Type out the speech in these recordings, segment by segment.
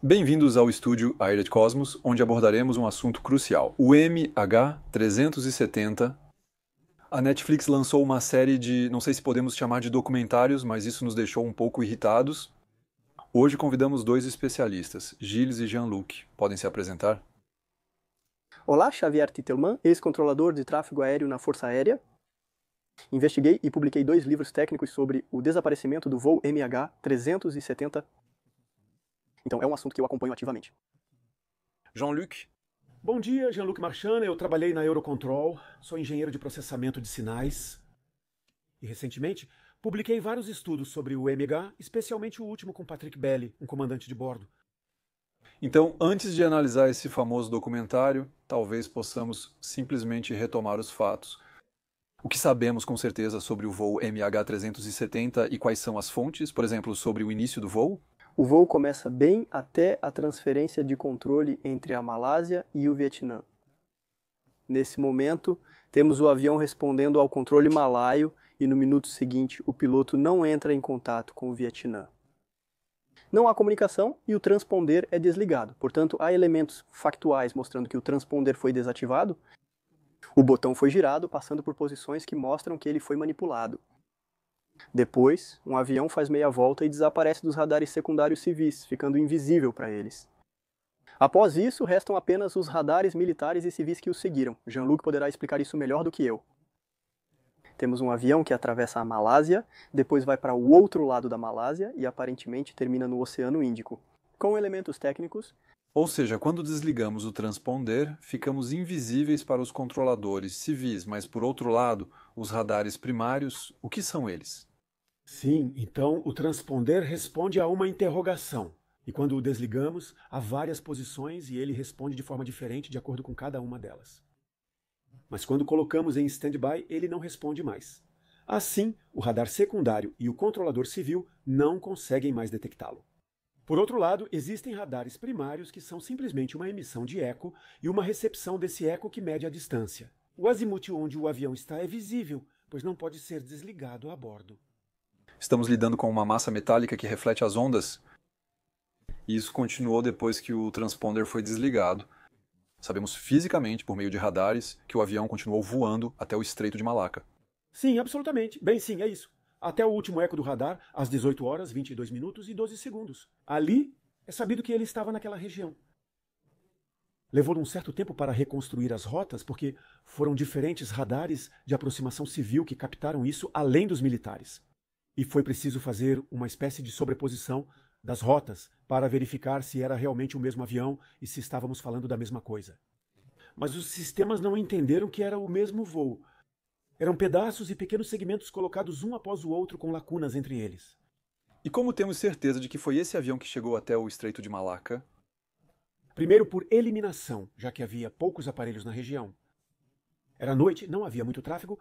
Bem-vindos ao estúdio A Ilha de Cosmos, onde abordaremos um assunto crucial, o MH370. A Netflix lançou uma série de, não sei se podemos chamar de documentários, mas isso nos deixou um pouco irritados. Hoje convidamos dois especialistas, Gilles e Jean-Luc. Podem se apresentar? Olá, Xavier Titelman, ex-controlador de tráfego aéreo na Força Aérea. Investiguei e publiquei 2 livros técnicos sobre o desaparecimento do voo MH370. Então, é um assunto que eu acompanho ativamente. Jean-Luc? Bom dia, Jean-Luc Marchand. Eu trabalhei na Eurocontrol, sou engenheiro de processamento de sinais. E, recentemente, publiquei vários estudos sobre o MH, especialmente o último com Patrick Belly, um comandante de bordo. Então, antes de analisar esse famoso documentário, talvez possamos simplesmente retomar os fatos. O que sabemos com certeza sobre o voo MH370 e quais são as fontes, por exemplo, sobre o início do voo? O voo começa bem até a transferência de controle entre a Malásia e o Vietnã. Nesse momento, temos o avião respondendo ao controle malaio e no minuto seguinte o piloto não entra em contato com o Vietnã. Não há comunicação e o transponder é desligado, portanto há elementos factuais mostrando que o transponder foi desativado. O botão foi girado, passando por posições que mostram que ele foi manipulado. Depois, um avião faz meia volta e desaparece dos radares secundários civis, ficando invisível para eles. Após isso, restam apenas os radares militares e civis que o seguiram. Jean-Luc poderá explicar isso melhor do que eu. Temos um avião que atravessa a Malásia, depois vai para o outro lado da Malásia e aparentemente termina no Oceano Índico. Com elementos técnicos, Ou seja, quando desligamos o transponder, ficamos invisíveis para os controladores civis, mas por outro lado, os radares primários, o que são eles? Sim, então o transponder responde a uma interrogação. E quando o desligamos, há várias posições e ele responde de forma diferente de acordo com cada uma delas. Mas quando colocamos em stand-by, ele não responde mais. Assim, o radar secundário e o controlador civil não conseguem mais detectá-lo. Por outro lado, existem radares primários que são simplesmente uma emissão de eco e uma recepção desse eco que mede a distância. O azimuth onde o avião está é visível, pois não pode ser desligado a bordo. Estamos lidando com uma massa metálica que reflete as ondas? E isso continuou depois que o transponder foi desligado. Sabemos fisicamente, por meio de radares, que o avião continuou voando até o Estreito de Malaca. Sim, absolutamente. Bem, sim, é isso. Até o último eco do radar, às 18 horas, 22 minutos e 12 segundos. Ali, é sabido que ele estava naquela região. Levou um certo tempo para reconstruir as rotas, porque foram diferentes radares de aproximação civil que captaram isso, além dos militares. E foi preciso fazer uma espécie de sobreposição das rotas para verificar se era realmente o mesmo avião e se estávamos falando da mesma coisa. Mas os sistemas não entenderam que era o mesmo voo. Eram pedaços e pequenos segmentos colocados um após o outro com lacunas entre eles. E como temos certeza de que foi esse avião que chegou até o Estreito de Malaca? Primeiro por eliminação, já que havia poucos aparelhos na região. Era noite, não havia muito tráfego.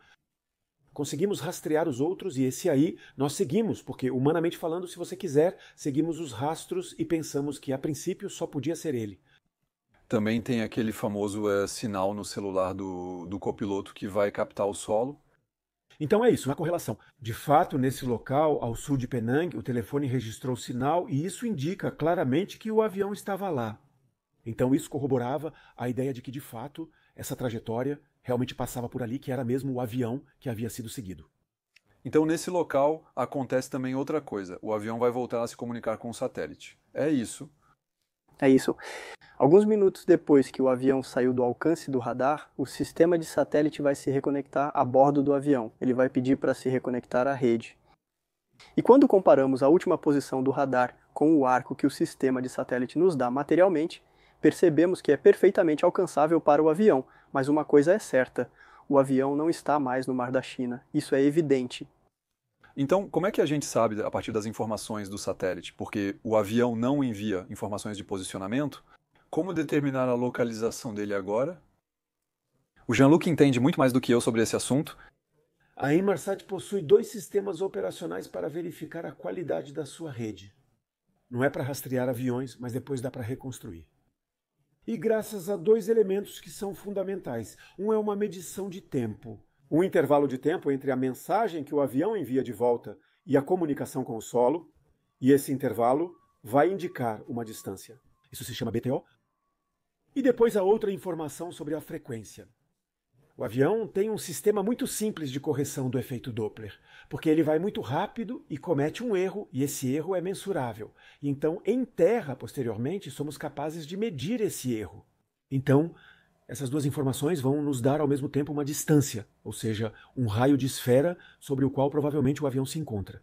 Conseguimos rastrear os outros e esse aí nós seguimos, porque humanamente falando, se você quiser, seguimos os rastros e pensamos que a princípio só podia ser ele. Também tem aquele famoso sinal no celular do copiloto que vai captar o solo. Então é isso, uma correlação. De fato, nesse local, ao sul de Penang, o telefone registrou o sinal e isso indica claramente que o avião estava lá. Então isso corroborava a ideia de que, de fato, essa trajetória realmente passava por ali, que era mesmo o avião que havia sido seguido. Então, nesse local, acontece também outra coisa. O avião vai voltar a se comunicar com o satélite. É isso. é isso. Alguns minutos depois que o avião saiu do alcance do radar, o sistema de satélite vai se reconectar a bordo do avião. Ele vai pedir para se reconectar à rede. E quando comparamos a última posição do radar com o arco que o sistema de satélite nos dá materialmente, percebemos que é perfeitamente alcançável para o avião, mas uma coisa é certa, o avião não está mais no Mar da China. Isso é evidente. Então, como é que a gente sabe a partir das informações do satélite? Porque o avião não envia informações de posicionamento. Como determinar a localização dele agora? O Jean-Luc entende muito mais do que eu sobre esse assunto. A Inmarsat possui 2 sistemas operacionais para verificar a qualidade da sua rede. Não é para rastrear aviões, mas depois dá para reconstruir. E graças a 2 elementos que são fundamentais. Um é uma medição de tempo. Um intervalo de tempo entre a mensagem que o avião envia de volta e a comunicação com o solo, e esse intervalo vai indicar uma distância. Isso se chama BTO. E depois a outra informação sobre a frequência. O avião tem um sistema muito simples de correção do efeito Doppler, porque ele vai muito rápido e comete um erro, e esse erro é mensurável. Então, em terra, posteriormente, somos capazes de medir esse erro. Então, essas duas informações vão nos dar ao mesmo tempo uma distância, ou seja, um raio de esfera sobre o qual provavelmente o avião se encontra.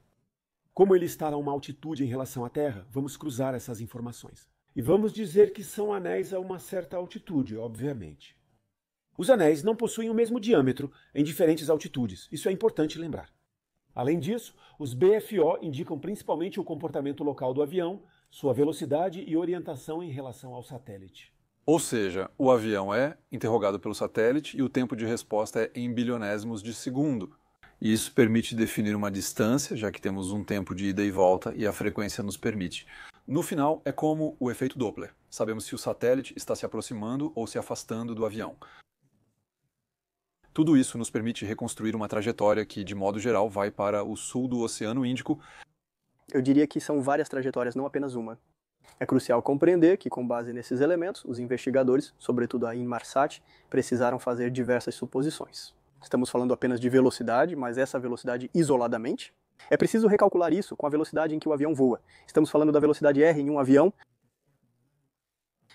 Como ele está a uma altitude em relação à Terra, vamos cruzar essas informações. E vamos dizer que são anéis a uma certa altitude, obviamente. Os anéis não possuem o mesmo diâmetro em diferentes altitudes, isso é importante lembrar. Além disso, os BFO indicam principalmente o comportamento local do avião, sua velocidade e orientação em relação ao satélite. Ou seja, o avião é interrogado pelo satélite e o tempo de resposta é em bilionésimos de segundo. E isso permite definir uma distância, já que temos um tempo de ida e volta e a frequência nos permite. No final, é como o efeito Doppler. Sabemos se o satélite está se aproximando ou se afastando do avião. Tudo isso nos permite reconstruir uma trajetória que, de modo geral, vai para o sul do Oceano Índico. Eu diria que são várias trajetórias, não apenas uma. É crucial compreender que, com base nesses elementos, os investigadores, sobretudo a Inmarsat, precisaram fazer diversas suposições. Estamos falando apenas de velocidade, mas essa velocidade isoladamente. É preciso recalcular isso com a velocidade em que o avião voa. Estamos falando da velocidade R em um avião.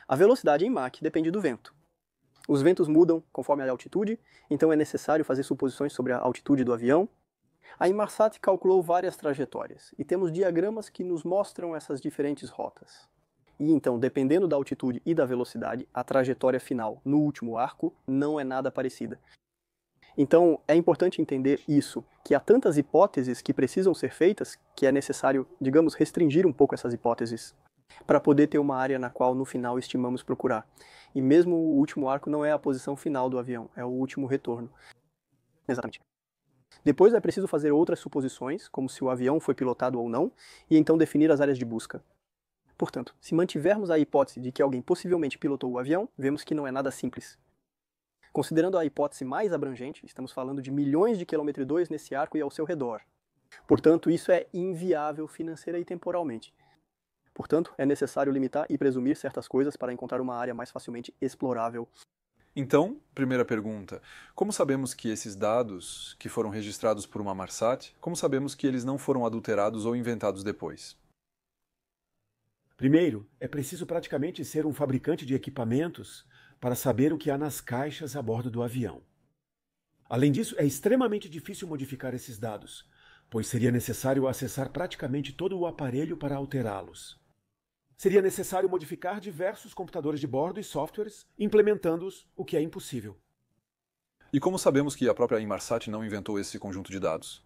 A velocidade em Mach depende do vento. Os ventos mudam conforme a altitude, então é necessário fazer suposições sobre a altitude do avião. A Inmarsat calculou várias trajetórias, e temos diagramas que nos mostram essas diferentes rotas. E então, dependendo da altitude e da velocidade, a trajetória final no último arco não é nada parecida. Então, é importante entender isso, que há tantas hipóteses que precisam ser feitas, que é necessário, digamos, restringir um pouco essas hipóteses, para poder ter uma área na qual no final estimamos procurar. E mesmo o último arco não é a posição final do avião, é o último retorno. Exatamente. Depois é preciso fazer outras suposições, como se o avião foi pilotado ou não, e então definir as áreas de busca. Portanto, se mantivermos a hipótese de que alguém possivelmente pilotou o avião, vemos que não é nada simples. Considerando a hipótese mais abrangente, estamos falando de milhões de km² nesse arco e ao seu redor. Portanto, isso é inviável financeira e temporalmente. Portanto, é necessário limitar e presumir certas coisas para encontrar uma área mais facilmente explorável. Então, primeira pergunta, como sabemos que esses dados que foram registrados por uma Inmarsat, como sabemos que eles não foram adulterados ou inventados depois? Primeiro, é preciso praticamente ser um fabricante de equipamentos para saber o que há nas caixas a bordo do avião. Além disso, é extremamente difícil modificar esses dados, pois seria necessário acessar praticamente todo o aparelho para alterá-los. Seria necessário modificar diversos computadores de bordo e softwares, implementando-os, o que é impossível. E como sabemos que a própria Inmarsat não inventou esse conjunto de dados?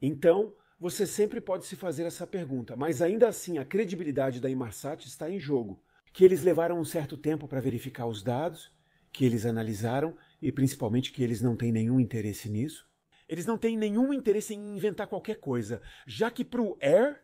Então, você sempre pode se fazer essa pergunta, mas ainda assim a credibilidade da Inmarsat está em jogo, que eles levaram um certo tempo para verificar os dados, que eles analisaram e principalmente que eles não têm nenhum interesse nisso. Eles não têm nenhum interesse em inventar qualquer coisa, já que para o Air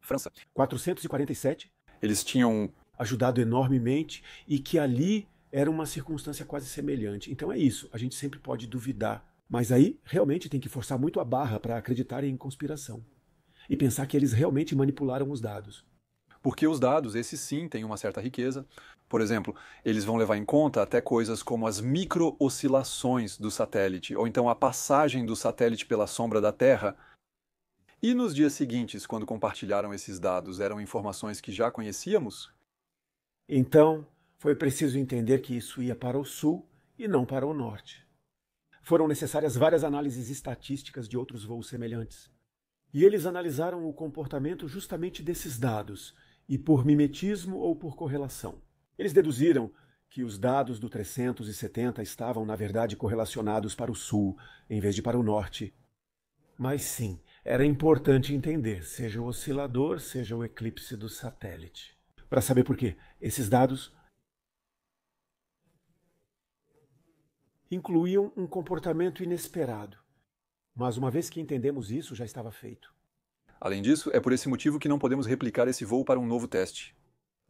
França. 447, Eles tinham ajudado enormemente e que ali era uma circunstância quase semelhante. Então é isso, a gente sempre pode duvidar. Mas aí realmente tem que forçar muito a barra para acreditar em conspiração. E pensar que eles realmente manipularam os dados. Porque os dados, esses sim, têm uma certa riqueza. Por exemplo, eles vão levar em conta até coisas como as micro-oscilações do satélite, ou então a passagem do satélite pela sombra da Terra. E nos dias seguintes, quando compartilharam esses dados, eram informações que já conhecíamos? Então, foi preciso entender que isso ia para o sul e não para o norte. Foram necessárias várias análises estatísticas de outros voos semelhantes. E eles analisaram o comportamento justamente desses dados, e por mimetismo ou por correlação. Eles deduziram que os dados do 370 estavam, na verdade, correlacionados para o sul, em vez de para o norte. Mas sim, era importante entender, seja o oscilador, seja o eclipse do satélite. Para saber por quê, esses dados incluíam um comportamento inesperado. Mas uma vez que entendemos isso, já estava feito. Além disso, é por esse motivo que não podemos replicar esse voo para um novo teste.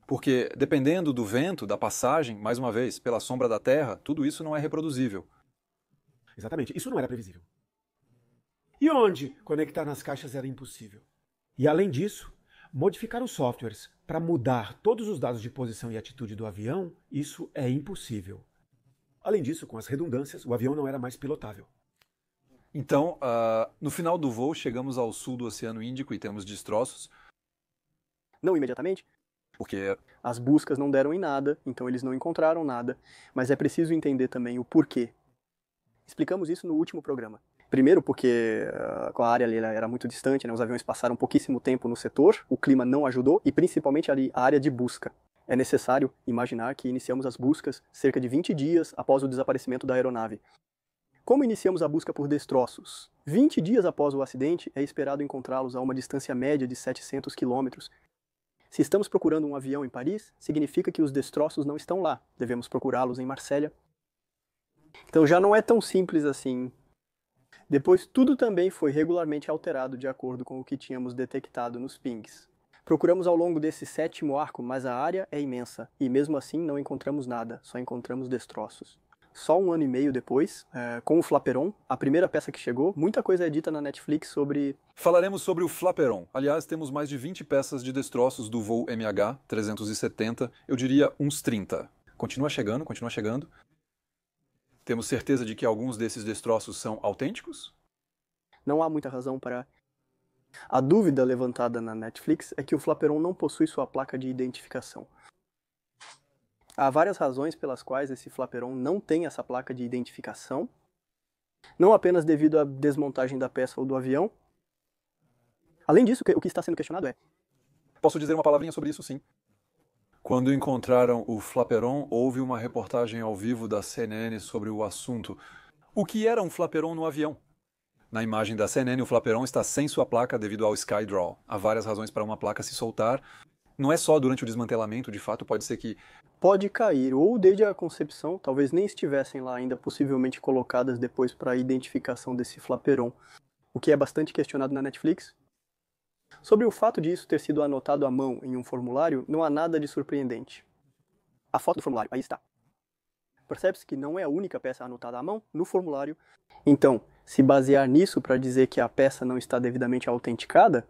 Porque, dependendo do vento, da passagem, mais uma vez, pela sombra da Terra, tudo isso não é reproduzível. Exatamente, isso não era previsível. E onde conectar nas caixas era impossível. E além disso, Modificar os softwares para mudar todos os dados de posição e atitude do avião, isso é impossível. Além disso, com as redundâncias, o avião não era mais pilotável. Então, no final do voo, chegamos ao sul do Oceano Índico e temos destroços. Não imediatamente, porque as buscas não deram em nada, então eles não encontraram nada, mas é preciso entender também o porquê. Explicamos isso no último programa. Primeiro porque a área ali era muito distante, né? Os aviões passaram pouquíssimo tempo no setor, o clima não ajudou e principalmente ali a área de busca. É necessário imaginar que iniciamos as buscas cerca de 20 dias após o desaparecimento da aeronave. Como iniciamos a busca por destroços? 20 dias após o acidente, é esperado encontrá-los a uma distância média de 700 quilômetros. Se estamos procurando um avião em Paris, significa que os destroços não estão lá. Devemos procurá-los em Marsella. Então já não é tão simples assim. Depois, tudo também foi regularmente alterado de acordo com o que tínhamos detectado nos pings. Procuramos ao longo desse 7º arco, mas a área é imensa, e mesmo assim não encontramos nada, só encontramos destroços. Só 1 ano e meio depois, com o Flaperon, a primeira peça que chegou, muita coisa é dita na Netflix sobre... Falaremos sobre o Flaperon. Aliás, temos mais de 20 peças de destroços do voo MH370, eu diria uns 30. Continua chegando, continua chegando. Temos certeza de que alguns desses destroços são autênticos? Não há muita razão para... A dúvida levantada na Netflix é que o Flaperon não possui sua placa de identificação. Há várias razões pelas quais esse Flaperon não tem essa placa de identificação, não apenas devido à desmontagem da peça ou do avião. Além disso, o que está sendo questionado é... Posso dizer uma palavrinha sobre isso, sim. Quando encontraram o Flaperon, houve uma reportagem ao vivo da CNN sobre o assunto. O que era um Flaperon no avião? Na imagem da CNN, o Flaperon está sem sua placa devido ao Skydraw. Há várias razões para uma placa se soltar. Não é só durante o desmantelamento, de fato, pode ser que... Pode cair, ou desde a concepção, talvez nem estivessem lá ainda possivelmente colocadas depois para a identificação desse Flaperon, o que é bastante questionado na Netflix. Sobre o fato de isso ter sido anotado à mão em um formulário, não há nada de surpreendente. A foto do formulário, aí está. Percebe-se que não é a única peça anotada à mão no formulário. Então, se basear nisso para dizer que a peça não está devidamente autenticada,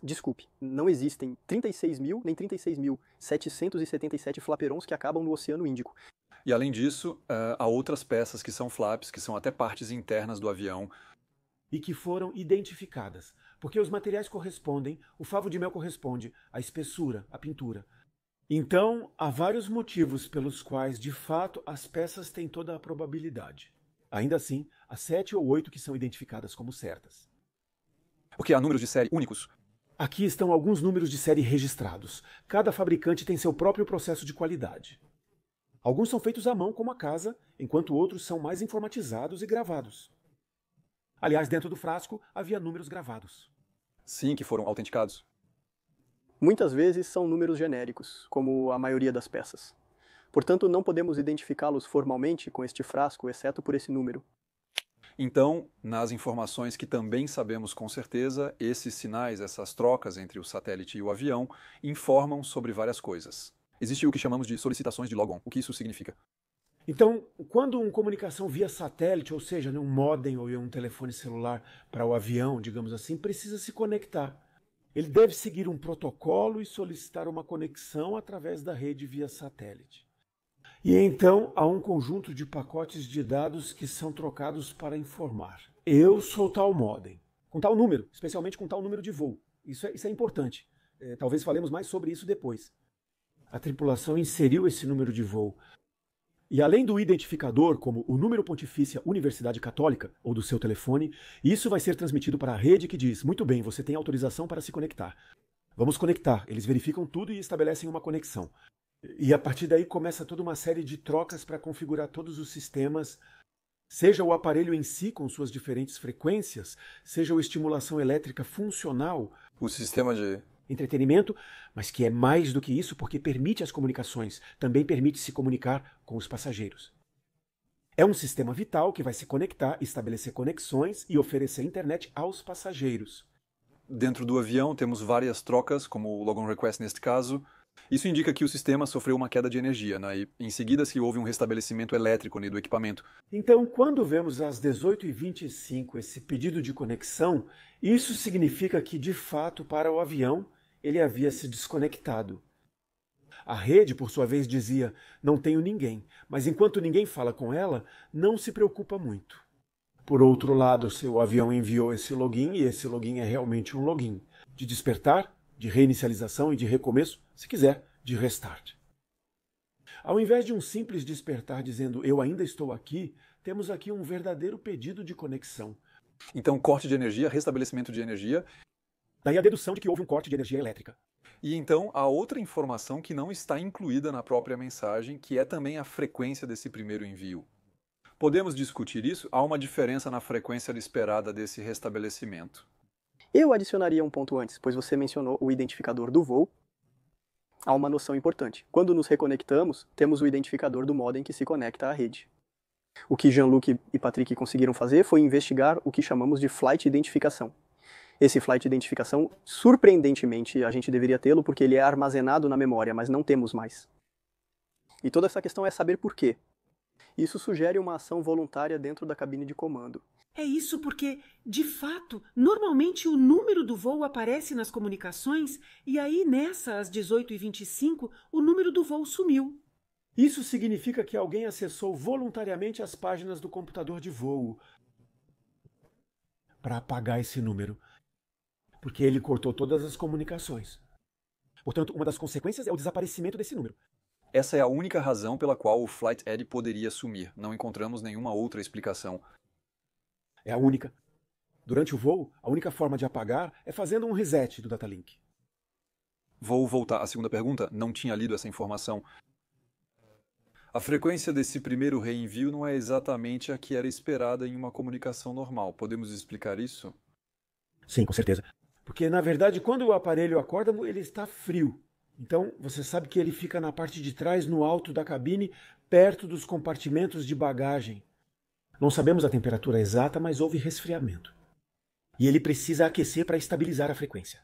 desculpe, não existem 36.000 nem 36.777 Flaperons que acabam no Oceano Índico. E além disso, há outras peças que são flaps, que são até partes internas do avião. E que foram identificadas, porque os materiais correspondem, o favo de mel corresponde à espessura, à pintura. Então, há vários motivos pelos quais, de fato, as peças têm toda a probabilidade. Ainda assim, há 7 ou 8 que são identificadas como certas. Porque há números de série únicos. Aqui estão alguns números de série registrados. Cada fabricante tem seu próprio processo de qualidade. Alguns são feitos à mão, como a casa, enquanto outros são mais informatizados e gravados. Aliás, dentro do frasco havia números gravados. Sim, que foram autenticados. Muitas vezes são números genéricos, como a maioria das peças. Portanto, não podemos identificá-los formalmente com este frasco, exceto por esse número. Então, nas informações que também sabemos com certeza, esses sinais, essas trocas entre o satélite e o avião, informam sobre várias coisas. Existe o que chamamos de solicitações de logon. O que isso significa? Então, quando uma comunicação via satélite, ou seja, um modem ou um telefone celular para o avião, digamos assim, precisa se conectar. Ele deve seguir um protocolo e solicitar uma conexão através da rede via satélite. E então há um conjunto de pacotes de dados que são trocados para informar. Eu sou tal modem, com tal número, especialmente com tal número de voo. Isso é importante. Talvez falemos mais sobre isso depois. A tripulação inseriu esse número de voo. E além do identificador, como o número pontifícia Universidade Católica, ou do seu telefone, isso vai ser transmitido para a rede que diz: muito bem, você tem autorização para se conectar. Vamos conectar. Eles verificam tudo e estabelecem uma conexão. E a partir daí começa toda uma série de trocas para configurar todos os sistemas, seja o aparelho em si com suas diferentes frequências, seja a estimulação elétrica funcional, o sistema de entretenimento, mas que é mais do que isso porque permite as comunicações, também permite se comunicar com os passageiros. É um sistema vital que vai se conectar, estabelecer conexões e oferecer internet aos passageiros. Dentro do avião temos várias trocas, como o Logon Request neste caso. Isso indica que o sistema sofreu uma queda de energia, né? E em seguida se houve um restabelecimento elétrico, né, do equipamento. Então, quando vemos às 18h25 esse pedido de conexão, isso significa que, de fato, para o avião, ele havia se desconectado. A rede, por sua vez, dizia: não tenho ninguém, mas enquanto ninguém fala com ela, não se preocupa muito. Por outro lado, seu avião enviou esse login, e esse login é realmente um login de despertar, de reinicialização e de recomeço, se quiser, de restart. Ao invés de um simples despertar dizendo eu ainda estou aqui, temos aqui um verdadeiro pedido de conexão. Então, corte de energia, restabelecimento de energia. Daí a dedução de que houve um corte de energia elétrica. E então, a outra informação que não está incluída na própria mensagem, que é também a frequência desse primeiro envio. Podemos discutir isso? Há uma diferença na frequência esperada desse restabelecimento. Eu adicionaria um ponto antes, pois você mencionou o identificador do voo. Há uma noção importante. Quando nos reconectamos, temos o identificador do modem que se conecta à rede. O que Jean-Luc e Patrick conseguiram fazer foi investigar o que chamamos de flight identificação. Esse flight identificação, surpreendentemente, a gente deveria tê-lo porque ele é armazenado na memória, mas não temos mais. E toda essa questão é saber por quê. Isso sugere uma ação voluntária dentro da cabine de comando. É isso porque, de fato, normalmente o número do voo aparece nas comunicações e aí nessa, às 18h25, o número do voo sumiu. Isso significa que alguém acessou voluntariamente as páginas do computador de voo para apagar esse número, porque ele cortou todas as comunicações. Portanto, uma das consequências é o desaparecimento desse número. Essa é a única razão pela qual o Flight Ed poderia sumir. Não encontramos nenhuma outra explicação. É a única. Durante o voo, a única forma de apagar é fazendo um reset do datalink. Vou voltar à segunda pergunta. Não tinha lido essa informação. A frequência desse primeiro reenvio não é exatamente a que era esperada em uma comunicação normal. Podemos explicar isso? Sim, com certeza. Porque, na verdade, quando o aparelho acorda, ele está frio. Então, você sabe que ele fica na parte de trás, no alto da cabine, perto dos compartimentos de bagagem. Não sabemos a temperatura exata, mas houve resfriamento. E ele precisa aquecer para estabilizar a frequência.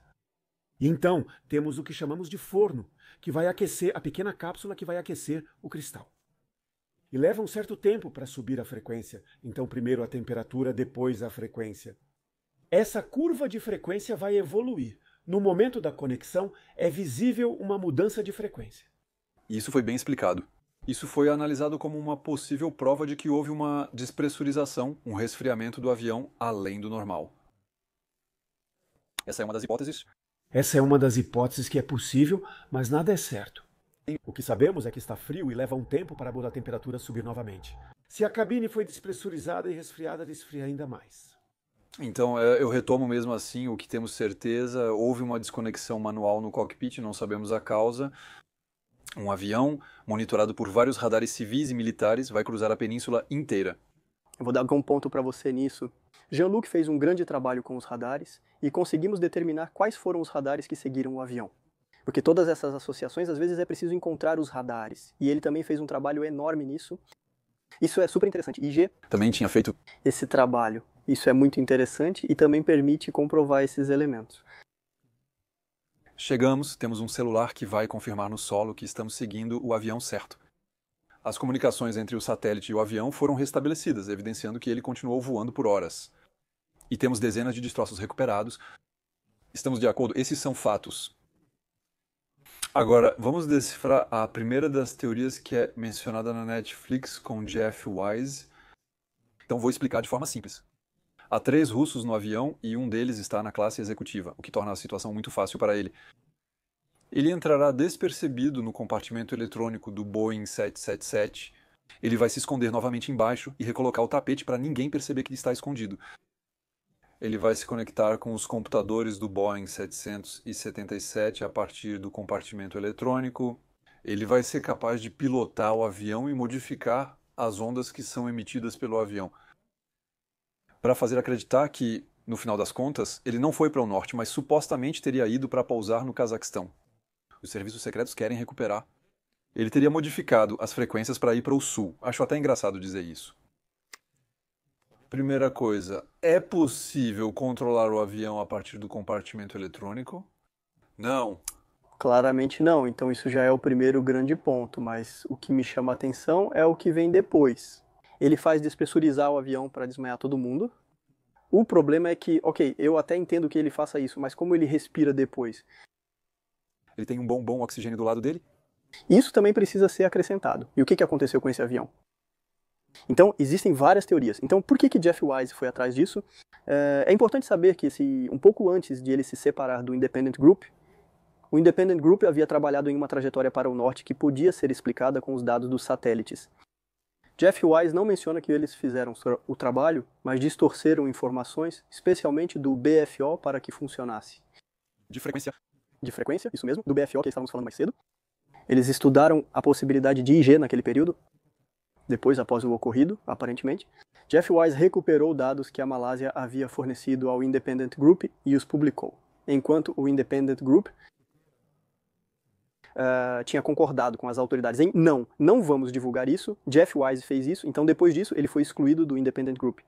E então, temos o que chamamos de forno, que vai aquecer a pequena cápsula que vai aquecer o cristal. E leva um certo tempo para subir a frequência. Então, primeiro a temperatura, depois a frequência. Essa curva de frequência vai evoluir. No momento da conexão, é visível uma mudança de frequência. Isso foi bem explicado. Isso foi analisado como uma possível prova de que houve uma despressurização, um resfriamento do avião além do normal. Essa é uma das hipóteses? Essa é uma das hipóteses que é possível, mas nada é certo. O que sabemos é que está frio e leva um tempo para a temperatura subir novamente. Se a cabine foi despressurizada e resfriada, esfria ainda mais. Então, eu retomo mesmo assim o que temos certeza. Houve uma desconexão manual no cockpit, não sabemos a causa. Um avião, monitorado por vários radares civis e militares, vai cruzar a península inteira. Eu vou dar algum ponto para você nisso. Jean-Luc fez um grande trabalho com os radares e conseguimos determinar quais foram os radares que seguiram o avião. Porque todas essas associações, às vezes, é preciso encontrar os radares. E ele também fez um trabalho enorme nisso. Isso é super interessante. IG também tinha feito esse trabalho. Isso é muito interessante e também permite comprovar esses elementos. Chegamos, temos um celular que vai confirmar no solo que estamos seguindo o avião certo. As comunicações entre o satélite e o avião foram restabelecidas, evidenciando que ele continuou voando por horas. E temos dezenas de destroços recuperados. Estamos de acordo? Esses são fatos. Agora, vamos decifrar a primeira das teorias que é mencionada na Netflix com Jeff Wise. Então vou explicar de forma simples. Há 3 russos no avião e um deles está na classe executiva, o que torna a situação muito fácil para ele. Ele entrará despercebido no compartimento eletrônico do Boeing 777. Ele vai se esconder novamente embaixo e recolocar o tapete para ninguém perceber que ele está escondido. Ele vai se conectar com os computadores do Boeing 777 a partir do compartimento eletrônico. Ele vai ser capaz de pilotar o avião e modificar as ondas que são emitidas pelo avião, para fazer acreditar que, no final das contas, ele não foi para o norte, mas supostamente teria ido para pousar no Cazaquistão. Os serviços secretos querem recuperar. Ele teria modificado as frequências para ir para o sul. Acho até engraçado dizer isso. Primeira coisa, é possível controlar o avião a partir do compartimento eletrônico? Não. Claramente não, então isso já é o primeiro grande ponto, mas o que me chama a atenção é o que vem depois. Ele faz despressurizar o avião para desmaiar todo mundo. O problema é que, ok, eu até entendo que ele faça isso, mas como ele respira depois? Ele tem um bom oxigênio do lado dele? Isso também precisa ser acrescentado. E o que aconteceu com esse avião? Então, existem várias teorias. Então, por que Jeff Wise foi atrás disso? É importante saber que, um pouco antes de ele se separar do Independent Group, o Independent Group havia trabalhado em uma trajetória para o norte que podia ser explicada com os dados dos satélites. Jeff Wise não menciona que eles fizeram o trabalho, mas distorceram informações, especialmente do BFO, para que funcionasse. De frequência? De frequência, isso mesmo, do BFO que estávamos falando mais cedo. Eles estudaram a possibilidade de IG naquele período, depois após o ocorrido, aparentemente. Jeff Wise recuperou dados que a Malásia havia fornecido ao Independent Group e os publicou, enquanto o Independent Group tinha concordado com as autoridades em não vamos divulgar isso. Jeff Wise fez isso, então depois disso ele foi excluído do Independent Group.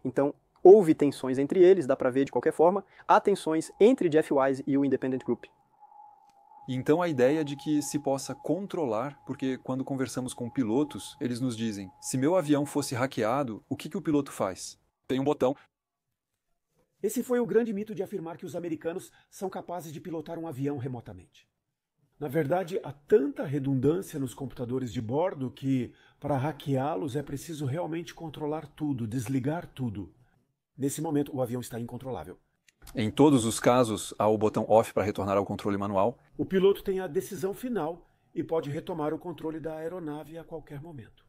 Então houve tensões entre eles, dá pra ver de qualquer forma, há tensões entre Jeff Wise e o Independent Group. Então a ideia de que se possa controlar, porque quando conversamos com pilotos, eles nos dizem, se meu avião fosse hackeado, o que o piloto faz? Tem um botão. Esse foi o grande mito de afirmar que os americanos são capazes de pilotar um avião remotamente. Na verdade, há tanta redundância nos computadores de bordo que, para hackeá-los, é preciso realmente controlar tudo, desligar tudo. Nesse momento, o avião está incontrolável. Em todos os casos, há o botão off para retornar ao controle manual. O piloto tem a decisão final e pode retomar o controle da aeronave a qualquer momento.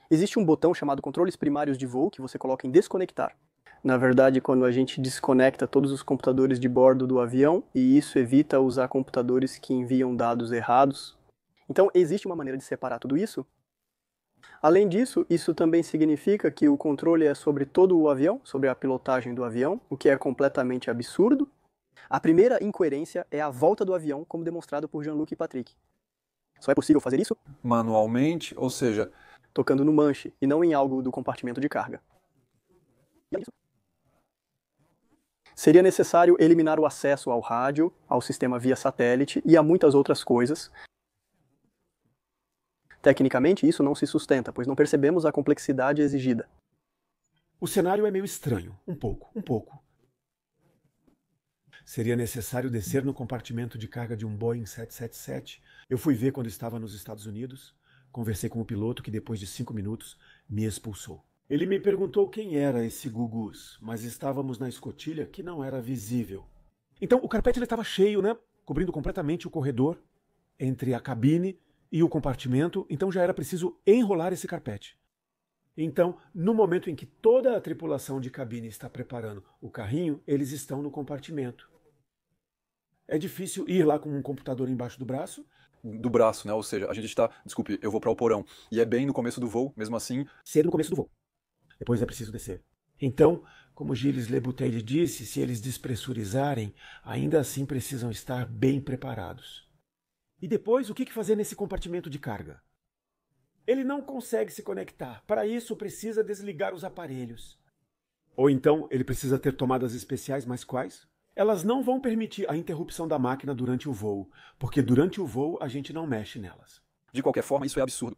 Existe um botão chamado controles primários de voo que você coloca em desconectar. Na verdade, quando a gente desconecta todos os computadores de bordo do avião, e isso evita usar computadores que enviam dados errados. Então, existe uma maneira de separar tudo isso. Além disso, isso também significa que o controle é sobre todo o avião, sobre a pilotagem do avião, o que é completamente absurdo. A primeira incoerência é a volta do avião, como demonstrado por Jean-Luc e Patrick. Só é possível fazer isso manualmente, ou seja, tocando no manche e não em algo do compartimento de carga. Seria necessário eliminar o acesso ao rádio, ao sistema via satélite e a muitas outras coisas. Tecnicamente, isso não se sustenta, pois não percebemos a complexidade exigida. O cenário é meio estranho, um pouco. Seria necessário descer no compartimento de carga de um Boeing 777. Eu fui ver quando estava nos Estados Unidos. Conversei com o piloto que depois de 5 minutos me expulsou. Ele me perguntou quem era esse Gugus, mas estávamos na escotilha que não era visível. Então o carpete estava cheio, né? Cobrindo completamente o corredor entre a cabine e o compartimento, então já era preciso enrolar esse carpete. Então, no momento em que toda a tripulação de cabine está preparando o carrinho, eles estão no compartimento. É difícil ir lá com um computador embaixo do braço. Do braço, né? Ou seja, a gente está... Desculpe, eu vou para o porão. E é bem no começo do voo, mesmo assim... Ser no começo do voo. Depois é preciso descer. Então, como Gilles Le Bouteille disse, se eles despressurizarem, ainda assim precisam estar bem preparados. E depois, o que fazer nesse compartimento de carga? Ele não consegue se conectar. Para isso, precisa desligar os aparelhos. Ou então, ele precisa ter tomadas especiais, mas quais? Elas não vão permitir a interrupção da máquina durante o voo, porque durante o voo a gente não mexe nelas. De qualquer forma, isso é absurdo.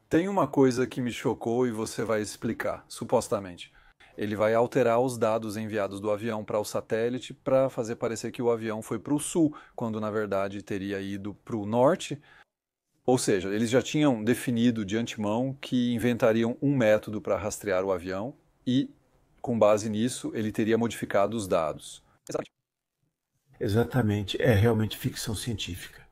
Tem uma coisa que me chocou e você vai explicar, supostamente. Ele vai alterar os dados enviados do avião para o satélite para fazer parecer que o avião foi para o sul, quando na verdade teria ido para o norte. Ou seja, eles já tinham definido de antemão que inventariam um método para rastrear o avião e, com base nisso, ele teria modificado os dados. Exatamente, é realmente ficção científica.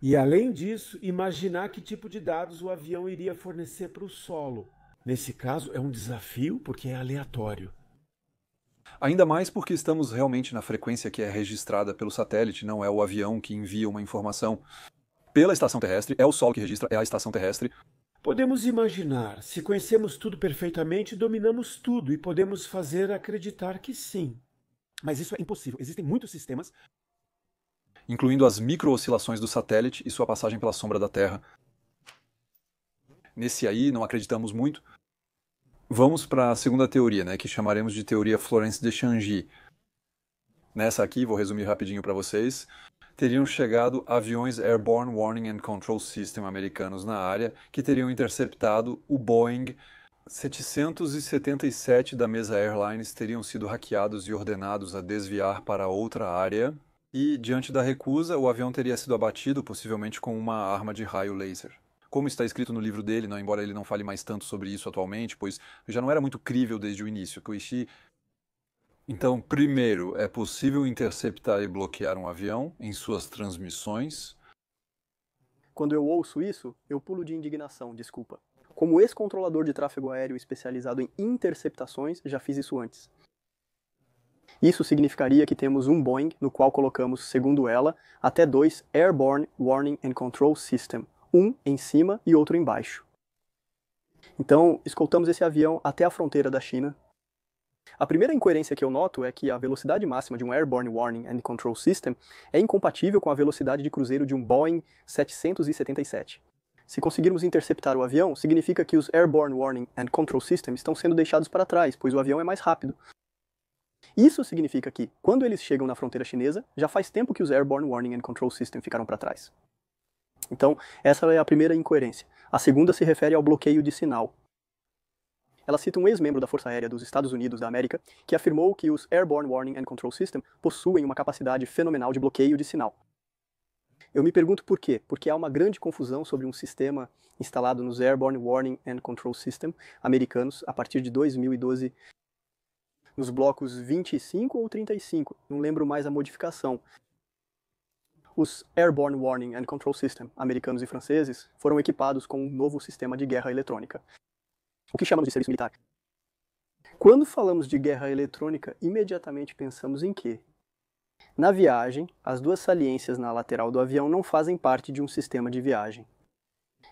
E além disso, imaginar que tipo de dados o avião iria fornecer para o solo. Nesse caso, é um desafio porque é aleatório. Ainda mais porque estamos realmente na frequência que é registrada pelo satélite, não é o avião que envia uma informação. Pela estação terrestre, é o Sol que registra, é a estação terrestre. Podemos imaginar, se conhecemos tudo perfeitamente, dominamos tudo e podemos fazer acreditar que sim. Mas isso é impossível. Existem muitos sistemas, incluindo as micro-oscilações do satélite e sua passagem pela sombra da Terra. Nesse aí, não acreditamos muito. Vamos para a segunda teoria, né, que chamaremos de teoria Florence de Changy. Nessa aqui, vou resumir rapidinho para vocês, teriam chegado aviões Airborne Warning and Control System americanos na área que teriam interceptado o Boeing 777 da Mesa Airlines, teriam sido hackeados e ordenados a desviar para outra área. E, diante da recusa, o avião teria sido abatido, possivelmente com uma arma de raio laser. Como está escrito no livro dele, embora ele não fale mais tanto sobre isso atualmente, pois já não era muito crível desde o início. Koichi. Então, primeiro, é possível interceptar e bloquear um avião em suas transmissões? Quando eu ouço isso, eu pulo de indignação, desculpa. Como ex-controlador de tráfego aéreo especializado em interceptações, já fiz isso antes. Isso significaria que temos um Boeing, no qual colocamos, segundo ela, até 2 Airborne Warning and Control System, um em cima e outro embaixo. Então, escoltamos esse avião até a fronteira da China. A primeira incoerência que eu noto é que a velocidade máxima de um Airborne Warning and Control System é incompatível com a velocidade de cruzeiro de um Boeing 777. Se conseguirmos interceptar o avião, significa que os Airborne Warning and Control Systems estão sendo deixados para trás, pois o avião é mais rápido. Isso significa que, quando eles chegam na fronteira chinesa, já faz tempo que os Airborne Warning and Control System ficaram para trás. Então, essa é a primeira incoerência. A segunda se refere ao bloqueio de sinal. Ela cita um ex-membro da Força Aérea dos Estados Unidos da América que afirmou que os Airborne Warning and Control System possuem uma capacidade fenomenal de bloqueio de sinal. Eu me pergunto por quê? Porque há uma grande confusão sobre um sistema instalado nos Airborne Warning and Control System americanos a partir de 2012, nos blocos 25 ou 35, não lembro mais a modificação. Os Airborne Warning and Control System americanos e franceses foram equipados com um novo sistema de guerra eletrônica, o que chamamos de serviço militar. Quando falamos de guerra eletrônica, imediatamente pensamos em quê? Na viagem, as duas saliências na lateral do avião não fazem parte de um sistema de viagem.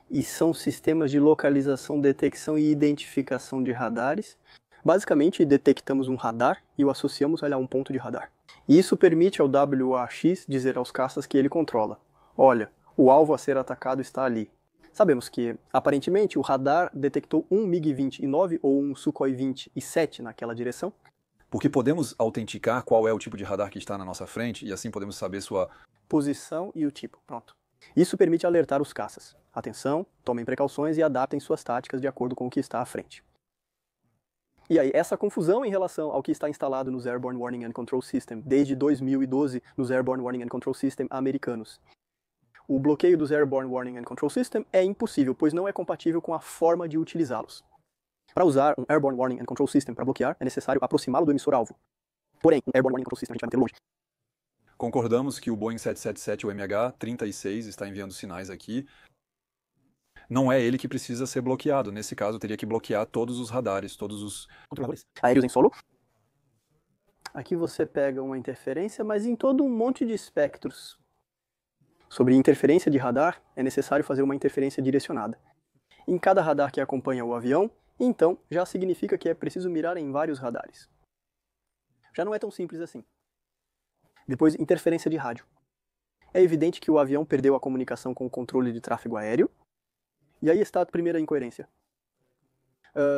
E são sistemas de localização, detecção e identificação de radares. Basicamente, detectamos um radar e o associamos a um ponto de radar. E isso permite ao WAX dizer aos caças que ele controla: olha, o alvo a ser atacado está ali. Sabemos que, aparentemente, o radar detectou um MiG-29 ou um Sukhoi 27 naquela direção. Porque podemos autenticar qual é o tipo de radar que está na nossa frente e assim podemos saber sua posição e o tipo. Pronto. Isso permite alertar os caças. Atenção, tomem precauções e adaptem suas táticas de acordo com o que está à frente. E aí, essa confusão em relação ao que está instalado nos Airborne Warning and Control System desde 2012 nos Airborne Warning and Control System americanos. O bloqueio dos Airborne Warning and Control System é impossível, pois não é compatível com a forma de utilizá-los. Para usar um Airborne Warning and Control System para bloquear, é necessário aproximá-lo do emissor-alvo. Porém, um Airborne Warning and Control System a gente vai manter longe. Concordamos que o Boeing 777, o MH-36, está enviando sinais aqui. Não é ele que precisa ser bloqueado. Nesse caso, teria que bloquear todos os radares, todos os controladores aéreos em solo. Aqui você pega uma interferência, mas em todo um monte de espectros. Sobre interferência de radar, é necessário fazer uma interferência direcionada. Em cada radar que acompanha o avião, então, já significa que é preciso mirar em vários radares. Já não é tão simples assim. Depois, interferência de rádio. É evidente que o avião perdeu a comunicação com o controle de tráfego aéreo. E aí está a primeira incoerência.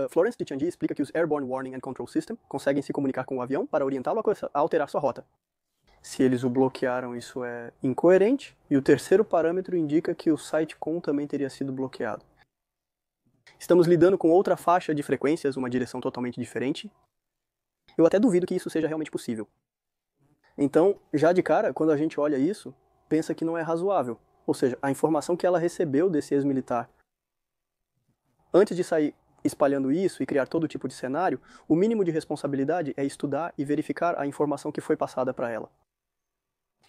Florence de Tianji explica que os Airborne Warning and Control System conseguem se comunicar com o avião para orientá-lo a alterar sua rota. Se eles o bloquearam, isso é incoerente. E o terceiro parâmetro indica que o SITECOM também teria sido bloqueado. Estamos lidando com outra faixa de frequências, uma direção totalmente diferente. Eu até duvido que isso seja realmente possível. Então, já de cara, quando a gente olha isso, pensa que não é razoável. Ou seja, a informação que ela recebeu desse ex-militar. Antes de sair espalhando isso e criar todo tipo de cenário, o mínimo de responsabilidade é estudar e verificar a informação que foi passada para ela.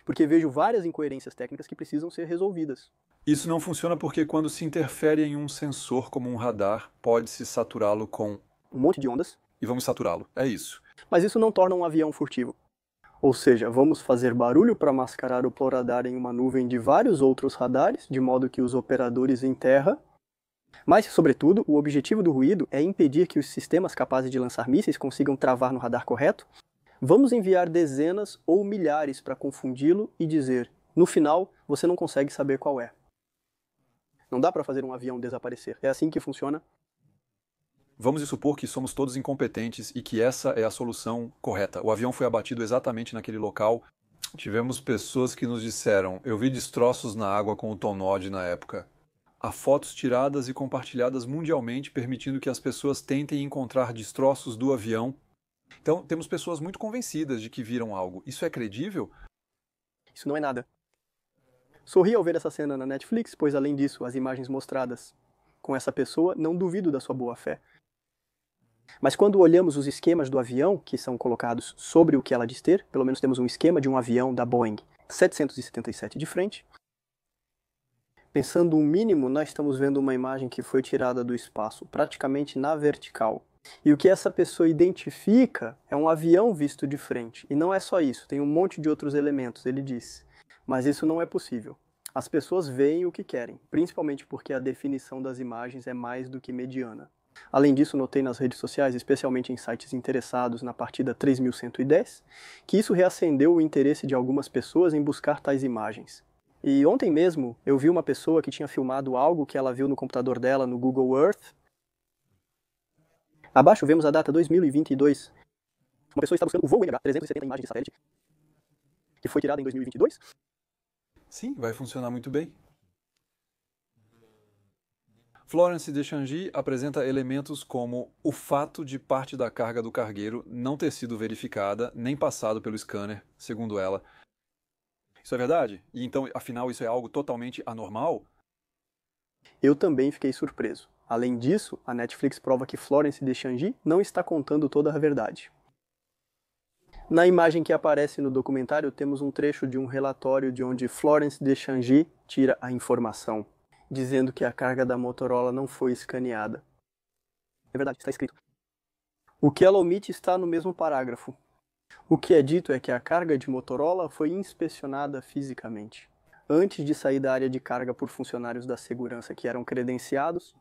Porque vejo várias incoerências técnicas que precisam ser resolvidas. Isso não funciona porque quando se interfere em um sensor como um radar, pode-se saturá-lo com um monte de ondas. E vamos saturá-lo, é isso. Mas isso não torna um avião furtivo. Ou seja, vamos fazer barulho para mascarar o radar em uma nuvem de vários outros radares, de modo que os operadores em terra. Mas, sobretudo, o objetivo do ruído é impedir que os sistemas capazes de lançar mísseis consigam travar no radar correto. Vamos enviar dezenas ou milhares para confundi-lo e dizer, no final, você não consegue saber qual é. Não dá para fazer um avião desaparecer. É assim que funciona. Vamos supor que somos todos incompetentes e que essa é a solução correta. O avião foi abatido exatamente naquele local. Tivemos pessoas que nos disseram, eu vi destroços na água com o Tom Nod na época. Há fotos tiradas e compartilhadas mundialmente, permitindo que as pessoas tentem encontrar destroços do avião. Então, temos pessoas muito convencidas de que viram algo. Isso é credível? Isso não é nada. Sorri ao ver essa cena na Netflix, pois além disso, as imagens mostradas com essa pessoa, não duvido da sua boa fé. Mas quando olhamos os esquemas do avião, que são colocados sobre o que ela diz ter, pelo menos temos um esquema de um avião da Boeing 777 de frente. Pensando o mínimo, nós estamos vendo uma imagem que foi tirada do espaço, praticamente na vertical. E o que essa pessoa identifica é um avião visto de frente. E não é só isso, tem um monte de outros elementos, ele diz. Mas isso não é possível. As pessoas veem o que querem, principalmente porque a definição das imagens é mais do que mediana. Além disso, notei nas redes sociais, especialmente em sites interessados na partida 3110, que isso reacendeu o interesse de algumas pessoas em buscar tais imagens. E ontem mesmo eu vi uma pessoa que tinha filmado algo que ela viu no computador dela no Google Earth. Abaixo vemos a data 2022. Uma pessoa está buscando o voo MH370 imagens de satélite, que foi tirada em 2022. Sim, vai funcionar muito bem. Florence Deschangy apresenta elementos como o fato de parte da carga do cargueiro não ter sido verificada nem passado pelo scanner, segundo ela. Isso é verdade? E então, afinal, isso é algo totalmente anormal? Eu também fiquei surpreso. Além disso, a Netflix prova que Florence Deschangy não está contando toda a verdade. Na imagem que aparece no documentário, temos um trecho de um relatório de onde Florence Deschangy tira a informação, dizendo que a carga da Motorola não foi escaneada. É verdade, está escrito. O que ela omite está no mesmo parágrafo. O que é dito é que a carga de Motorola foi inspecionada fisicamente, antes de sair da área de carga por funcionários da segurança que eram credenciados,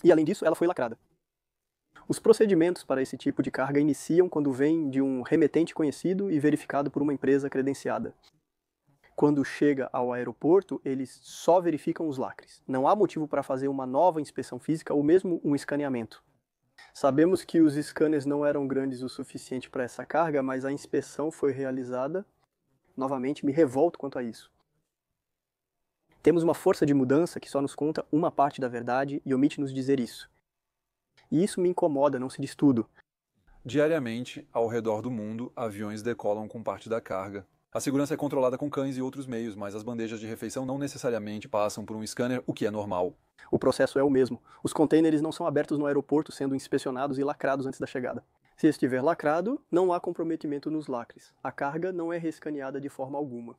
e além disso, ela foi lacrada. Os procedimentos para esse tipo de carga iniciam quando vem de um remetente conhecido e verificado por uma empresa credenciada. Quando chega ao aeroporto, eles só verificam os lacres. Não há motivo para fazer uma nova inspeção física ou mesmo um escaneamento. Sabemos que os scanners não eram grandes o suficiente para essa carga, mas a inspeção foi realizada. Novamente, me revolto quanto a isso. Temos uma força de mudança que só nos conta uma parte da verdade e omite nos dizer isso. E isso me incomoda, não se diz tudo. Diariamente, ao redor do mundo, aviões decolam com parte da carga. A segurança é controlada com cães e outros meios, mas as bandejas de refeição não necessariamente passam por um scanner, o que é normal. O processo é o mesmo. Os contêineres não são abertos no aeroporto, sendo inspecionados e lacrados antes da chegada. Se estiver lacrado, não há comprometimento nos lacres. A carga não é reescaneada de forma alguma.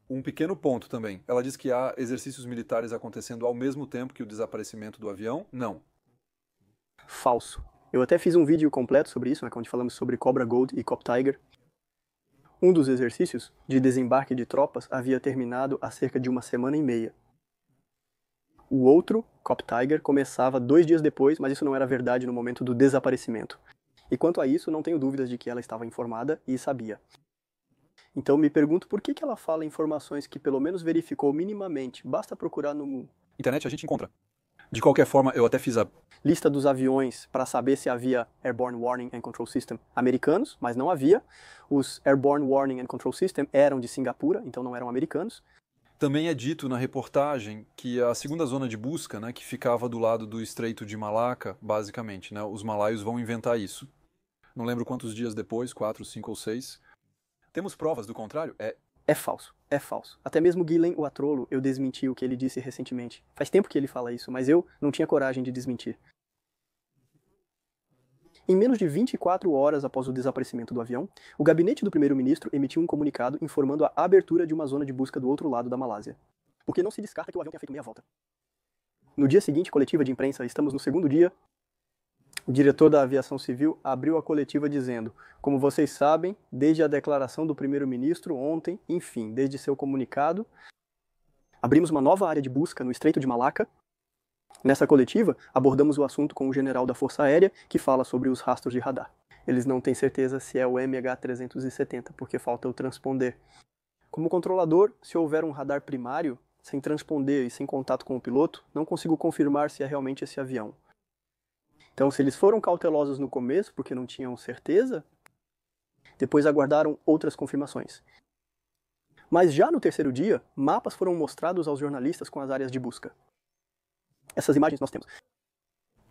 Um pequeno ponto também. Ela diz que há exercícios militares acontecendo ao mesmo tempo que o desaparecimento do avião? Não. Falso. Eu até fiz um vídeo completo sobre isso, onde falamos sobre Cobra Gold e Cop Tiger. Um dos exercícios de desembarque de tropas havia terminado há cerca de 1 semana e meia. O outro, Cop Tiger, começava 2 dias depois, mas isso não era verdade no momento do desaparecimento. E quanto a isso, não tenho dúvidas de que ela estava informada e sabia. Então me pergunto por que ela fala informações que pelo menos verificou minimamente. Basta procurar no... Internet a gente encontra. De qualquer forma, eu até fiz a lista dos aviões para saber se havia Airborne Warning and Control System americanos, mas não havia. Os Airborne Warning and Control System eram de Singapura, então não eram americanos. Também é dito na reportagem que a segunda zona de busca, que ficava do lado do Estreito de Malaca, basicamente, os malaios vão inventar isso. Não lembro quantos dias depois, 4, 5 ou 6. Temos provas do contrário? É falso, é falso. Até mesmo Ghislaine Watrolo, eu desmenti o que ele disse recentemente. Faz tempo que ele fala isso, mas eu não tinha coragem de desmentir. Em menos de 24 horas após o desaparecimento do avião, o gabinete do primeiro-ministro emitiu um comunicado informando a abertura de uma zona de busca do outro lado da Malásia. Porque não se descarta que o avião tenha feito meia volta. No dia seguinte, coletiva de imprensa, estamos no segundo dia, o diretor da aviação civil abriu a coletiva dizendo: como vocês sabem, desde a declaração do primeiro-ministro ontem, enfim, desde seu comunicado, abrimos uma nova área de busca no Estreito de Malaca. Nessa coletiva, abordamos o assunto com o general da Força Aérea, que fala sobre os rastros de radar. Eles não têm certeza se é o MH370, porque falta o transponder. Como controlador, se houver um radar primário, sem transponder e sem contato com o piloto, não consigo confirmar se é realmente esse avião. Então, se eles foram cautelosos no começo, porque não tinham certeza, depois aguardaram outras confirmações. Mas já no terceiro dia, mapas foram mostrados aos jornalistas com as áreas de busca. Essas imagens nós temos.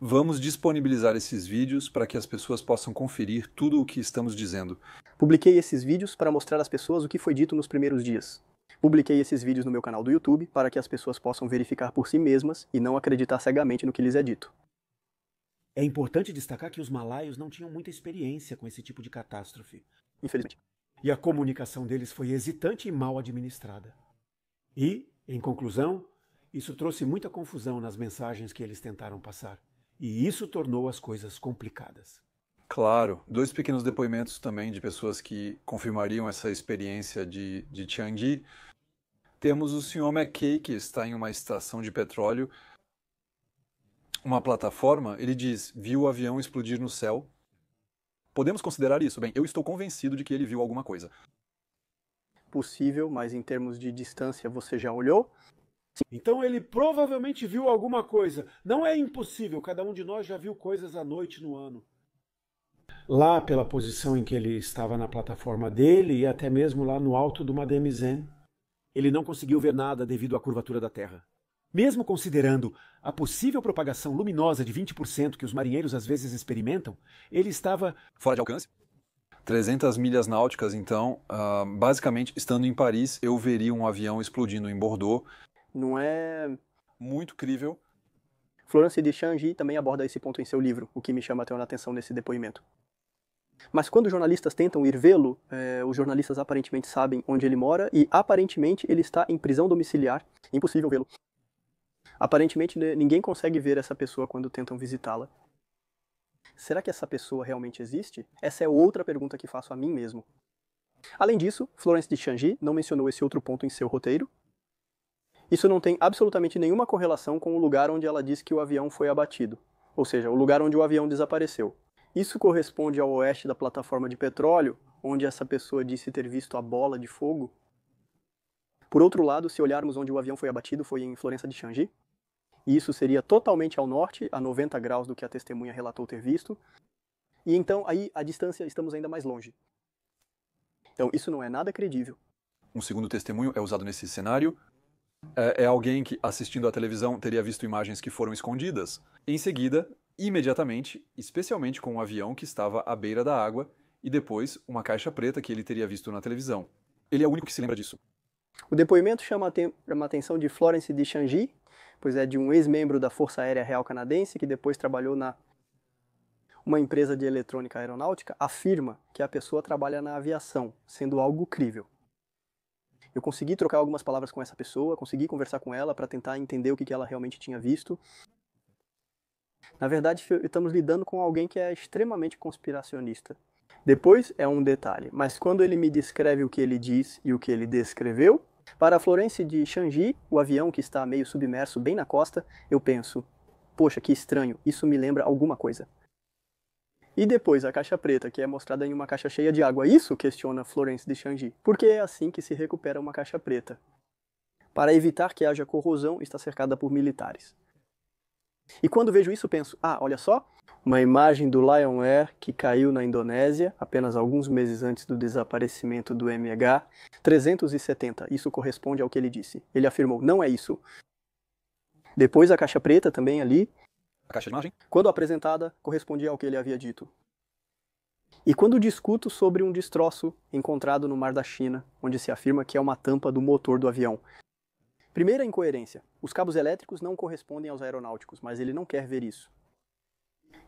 Vamos disponibilizar esses vídeos para que as pessoas possam conferir tudo o que estamos dizendo. Publiquei esses vídeos para mostrar às pessoas o que foi dito nos primeiros dias. Publiquei esses vídeos no meu canal do YouTube para que as pessoas possam verificar por si mesmas e não acreditar cegamente no que lhes é dito. É importante destacar que os malaios não tinham muita experiência com esse tipo de catástrofe. Infelizmente. E a comunicação deles foi hesitante e mal administrada. E, em conclusão, isso trouxe muita confusão nas mensagens que eles tentaram passar. E isso tornou as coisas complicadas. Claro, 2 pequenos depoimentos também de pessoas que confirmariam essa experiência de Tianji. Temos o Sr. McKay, que está em uma estação de petróleo, uma plataforma. Ele diz, viu o avião explodir no céu. Podemos considerar isso? Bem, eu estou convencido de que ele viu alguma coisa. Possível, mas em termos de distância você já olhou? Então ele provavelmente viu alguma coisa. Não é impossível, cada um de nós já viu coisas à noite no ano. Lá pela posição em que ele estava na plataforma dele e até mesmo lá no alto do Madame Zen, ele não conseguiu ver nada devido à curvatura da Terra. Mesmo considerando a possível propagação luminosa de 20% que os marinheiros às vezes experimentam, ele estava fora de alcance. 300 milhas náuticas, então, basicamente, estando em Paris, eu veria um avião explodindo em Bordeaux. Não é... Muito crível. Florence de Changy também aborda esse ponto em seu livro, o que me chama a atenção nesse depoimento. Mas quando os jornalistas tentam ir vê-lo, os jornalistas aparentemente sabem onde ele mora e aparentemente ele está em prisão domiciliar. Impossível vê-lo. Aparentemente ninguém consegue ver essa pessoa quando tentam visitá-la. Será que essa pessoa realmente existe? Essa é outra pergunta que faço a mim mesmo. Além disso, Florence de Changy não mencionou esse outro ponto em seu roteiro. Isso não tem absolutamente nenhuma correlação com o lugar onde ela diz que o avião foi abatido, ou seja, o lugar onde o avião desapareceu. Isso corresponde ao oeste da plataforma de petróleo, onde essa pessoa disse ter visto a bola de fogo. Por outro lado, se olharmos onde o avião foi abatido, foi em Florença de Changy, e isso seria totalmente ao norte, a 90 graus do que a testemunha relatou ter visto, e então aí a distância estamos ainda mais longe. Então isso não é nada credível. Um segundo testemunho é usado nesse cenário. É alguém que, assistindo à televisão, teria visto imagens que foram escondidas. Em seguida, imediatamente, especialmente com um avião que estava à beira da água, e depois uma caixa preta que ele teria visto na televisão. Ele é o único que se lembra disso. O depoimento chama a atenção de Florence de Changy, pois é de um ex-membro da Força Aérea Real Canadense, que depois trabalhou na uma empresa de eletrônica aeronáutica, afirma que a pessoa trabalha na aviação, sendo algo crível. Eu consegui trocar algumas palavras com essa pessoa, consegui conversar com ela para tentar entender o que ela realmente tinha visto. Na verdade, estamos lidando com alguém que é extremamente conspiracionista. Depois é um detalhe, mas quando ele me descreve o que ele diz e o que ele descreveu, para Florence de Changy, o avião que está meio submerso bem na costa, eu penso, poxa, que estranho, isso me lembra alguma coisa. E depois a caixa preta, que é mostrada em uma caixa cheia de água. Isso questiona Florence de Changy, porque é assim que se recupera uma caixa preta. Para evitar que haja corrosão, está cercada por militares. E quando vejo isso, penso, olha só, uma imagem do Lion Air que caiu na Indonésia, apenas alguns meses antes do desaparecimento do MH370. Isso corresponde ao que ele disse. Ele afirmou, não é isso. Depois a caixa preta também ali, A caixa de imagem? quando apresentada, correspondia ao que ele havia dito. E quando discuto sobre um destroço encontrado no Mar da China, onde se afirma que é uma tampa do motor do avião. Primeira incoerência. Os cabos elétricos não correspondem aos aeronáuticos, mas ele não quer ver isso.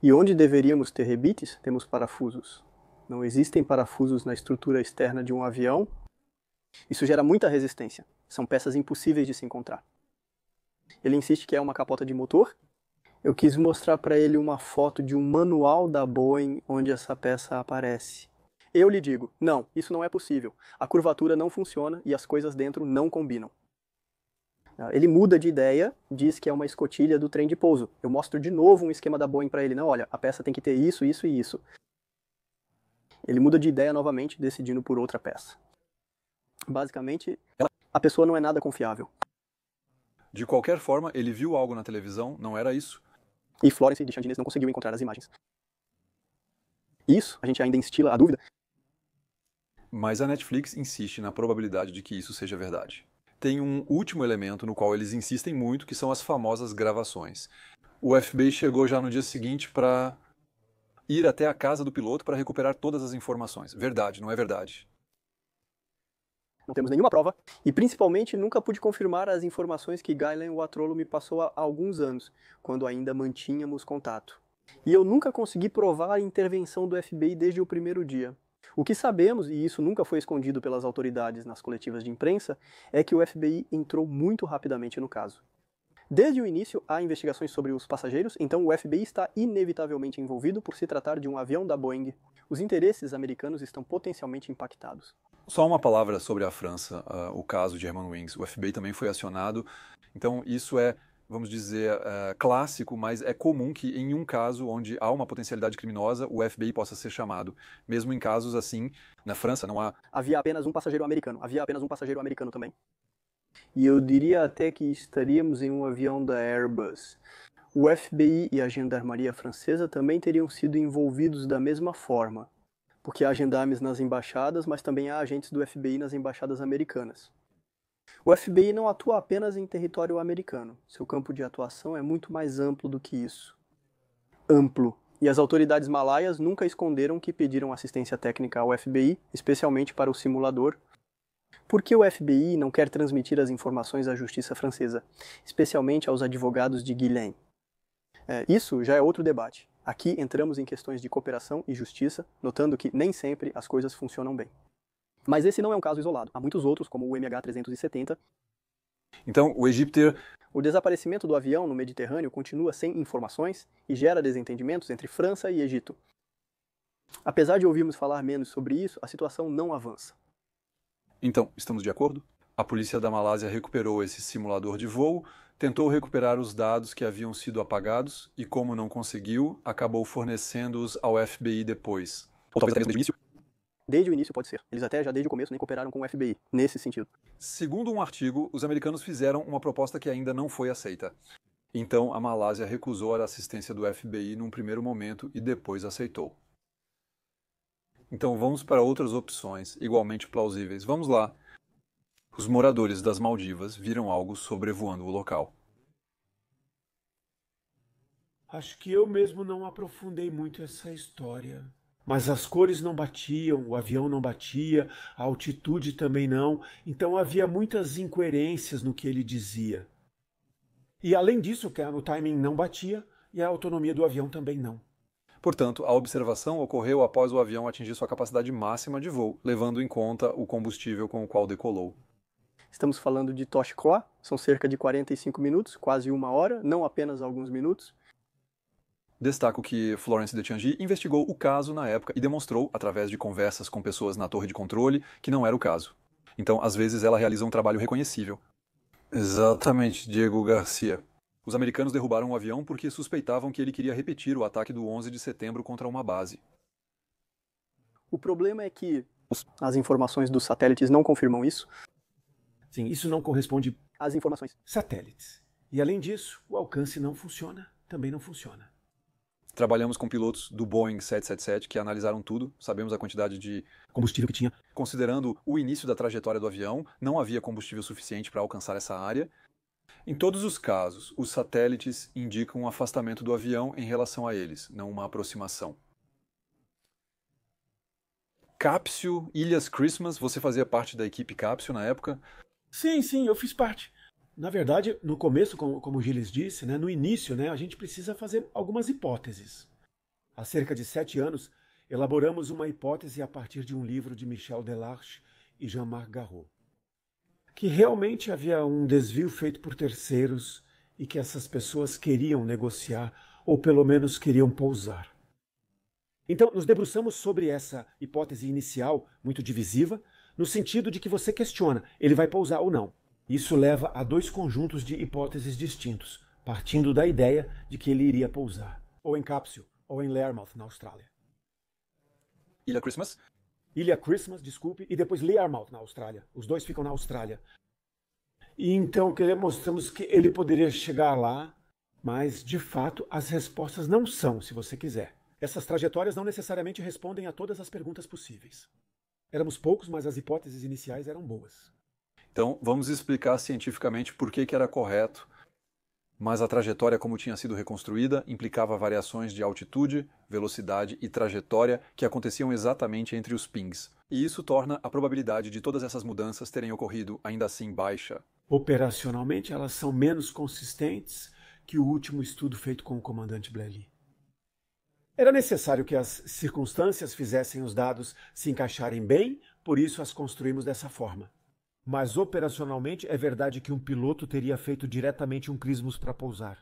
E onde deveríamos ter rebites, temos parafusos. Não existem parafusos na estrutura externa de um avião. Isso gera muita resistência. São peças impossíveis de se encontrar. Ele insiste que é uma capota de motor. Eu quis mostrar para ele uma foto de um manual da Boeing onde essa peça aparece. Eu lhe digo, não, isso não é possível. A curvatura não funciona e as coisas dentro não combinam. Ele muda de ideia, diz que é uma escotilha do trem de pouso. Eu mostro de novo um esquema da Boeing para ele. Não, olha, a peça tem que ter isso, isso e isso. Ele muda de ideia novamente, decidindo por outra peça. Basicamente, a pessoa não é nada confiável. De qualquer forma, ele viu algo na televisão, não era isso. E Florence de Changy não conseguiu encontrar as imagens. Isso, a gente ainda instila a dúvida. Mas a Netflix insiste na probabilidade de que isso seja verdade. Tem um último elemento no qual eles insistem muito, que são as famosas gravações. O FBI chegou já no dia seguinte para ir até a casa do piloto para recuperar todas as informações. Verdade, não é verdade? Não temos nenhuma prova e, principalmente, nunca pude confirmar as informações que Ghislaine Watrolo me passou há alguns anos, quando ainda mantínhamos contato. E eu nunca consegui provar a intervenção do FBI desde o primeiro dia. O que sabemos, e isso nunca foi escondido pelas autoridades nas coletivas de imprensa, é que o FBI entrou muito rapidamente no caso. Desde o início, há investigações sobre os passageiros, então o FBI está inevitavelmente envolvido por se tratar de um avião da Boeing. Os interesses americanos estão potencialmente impactados. Só uma palavra sobre a França, o caso de Germanwings. O FBI também foi acionado, então isso é, vamos dizer, clássico, mas é comum que em um caso onde há uma potencialidade criminosa, o FBI possa ser chamado. Mesmo em casos assim, na França não há... Havia apenas um passageiro americano também. E eu diria até que estaríamos em um avião da Airbus. O FBI e a Gendarmeria Francesa também teriam sido envolvidos da mesma forma, porque há gendarmes nas embaixadas, mas também há agentes do FBI nas embaixadas americanas. O FBI não atua apenas em território americano. Seu campo de atuação é muito mais amplo do que isso. Amplo. E as autoridades malaias nunca esconderam que pediram assistência técnica ao FBI, especialmente para o simulador, porque o FBI não quer transmitir as informações à justiça francesa, especialmente aos advogados de Ghislaine. Isso já é outro debate. Aqui entramos em questões de cooperação e justiça, notando que nem sempre as coisas funcionam bem. Mas esse não é um caso isolado. Há muitos outros, como o MH370. Então, o Egypter... O desaparecimento do avião no Mediterrâneo continua sem informações e gera desentendimentos entre França e Egito. Apesar de ouvirmos falar menos sobre isso, a situação não avança. Então, estamos de acordo? A polícia da Malásia recuperou esse simulador de voo, tentou recuperar os dados que haviam sido apagados e, como não conseguiu, acabou fornecendo-os ao FBI depois. Ou talvez até mesmo desde o início? Desde o início pode ser. Eles até já desde o começo nem cooperaram com o FBI, nesse sentido. Segundo um artigo, os americanos fizeram uma proposta que ainda não foi aceita. Então, a Malásia recusou a assistência do FBI num primeiro momento e depois aceitou. Então, vamos para outras opções, igualmente plausíveis. Vamos lá. Os moradores das Maldivas viram algo sobrevoando o local. Acho que eu mesmo não aprofundei muito essa história. Mas as cores não batiam, o avião não batia, a altitude também não, então havia muitas incoerências no que ele dizia. E além disso, o timing não batia e a autonomia do avião também não. Portanto, a observação ocorreu após o avião atingir sua capacidade máxima de voo, levando em conta o combustível com o qual decolou. Estamos falando de Tosh-Croix, são cerca de 45 minutos, quase uma hora, não apenas alguns minutos. Destaco que Florence Deschangy investigou o caso na época e demonstrou, através de conversas com pessoas na torre de controle, que não era o caso. Então, às vezes, ela realiza um trabalho reconhecível. Exatamente, Diego Garcia. Os americanos derrubaram o avião porque suspeitavam que ele queria repetir o ataque do 11 de setembro contra uma base. O problema é que as informações dos satélites não confirmam isso. Sim, isso não corresponde às informações. Satélites. E além disso, o alcance não funciona, também não funciona. Trabalhamos com pilotos do Boeing 777 que analisaram tudo, sabemos a quantidade de combustível que tinha. Considerando o início da trajetória do avião, não havia combustível suficiente para alcançar essa área. Em todos os casos, os satélites indicam um afastamento do avião em relação a eles, não uma aproximação. Cápsio, Ilhas Christmas, você fazia parte da equipe Cápsio na época? Sim, eu fiz parte. Na verdade, no começo, como o Gilles disse, no início, a gente precisa fazer algumas hipóteses. Há cerca de 7 anos, elaboramos uma hipótese a partir de um livro de Michel Delarche e Jean-Marc Garot, que realmente havia um desvio feito por terceiros e que essas pessoas queriam negociar, ou pelo menos queriam pousar. Então, nos debruçamos sobre essa hipótese inicial, muito divisiva, no sentido de que você questiona, ele vai pousar ou não. Isso leva a 2 conjuntos de hipóteses distintos, partindo da ideia de que ele iria pousar, ou em Cápsio, ou em Learmouth, na Austrália. Ilha Christmas? Ilha Christmas, desculpe, e depois Learmouth, na Austrália. Os 2 ficam na Austrália. E então mostramos que ele poderia chegar lá, mas, de fato, as respostas não são, se você quiser. Essas trajetórias não necessariamente respondem a todas as perguntas possíveis. Éramos poucos, mas as hipóteses iniciais eram boas. Então, vamos explicar cientificamente por que era correto Mas a trajetória como tinha sido reconstruída implicava variações de altitude, velocidade e trajetória que aconteciam exatamente entre os pings. E isso torna a probabilidade de todas essas mudanças terem ocorrido ainda assim baixa. Operacionalmente, elas são menos consistentes que o último estudo feito com o comandante Blely. Era necessário que as circunstâncias fizessem os dados se encaixarem bem, por isso as construímos dessa forma. Mas operacionalmente é verdade que um piloto teria feito diretamente um Crismos para pousar.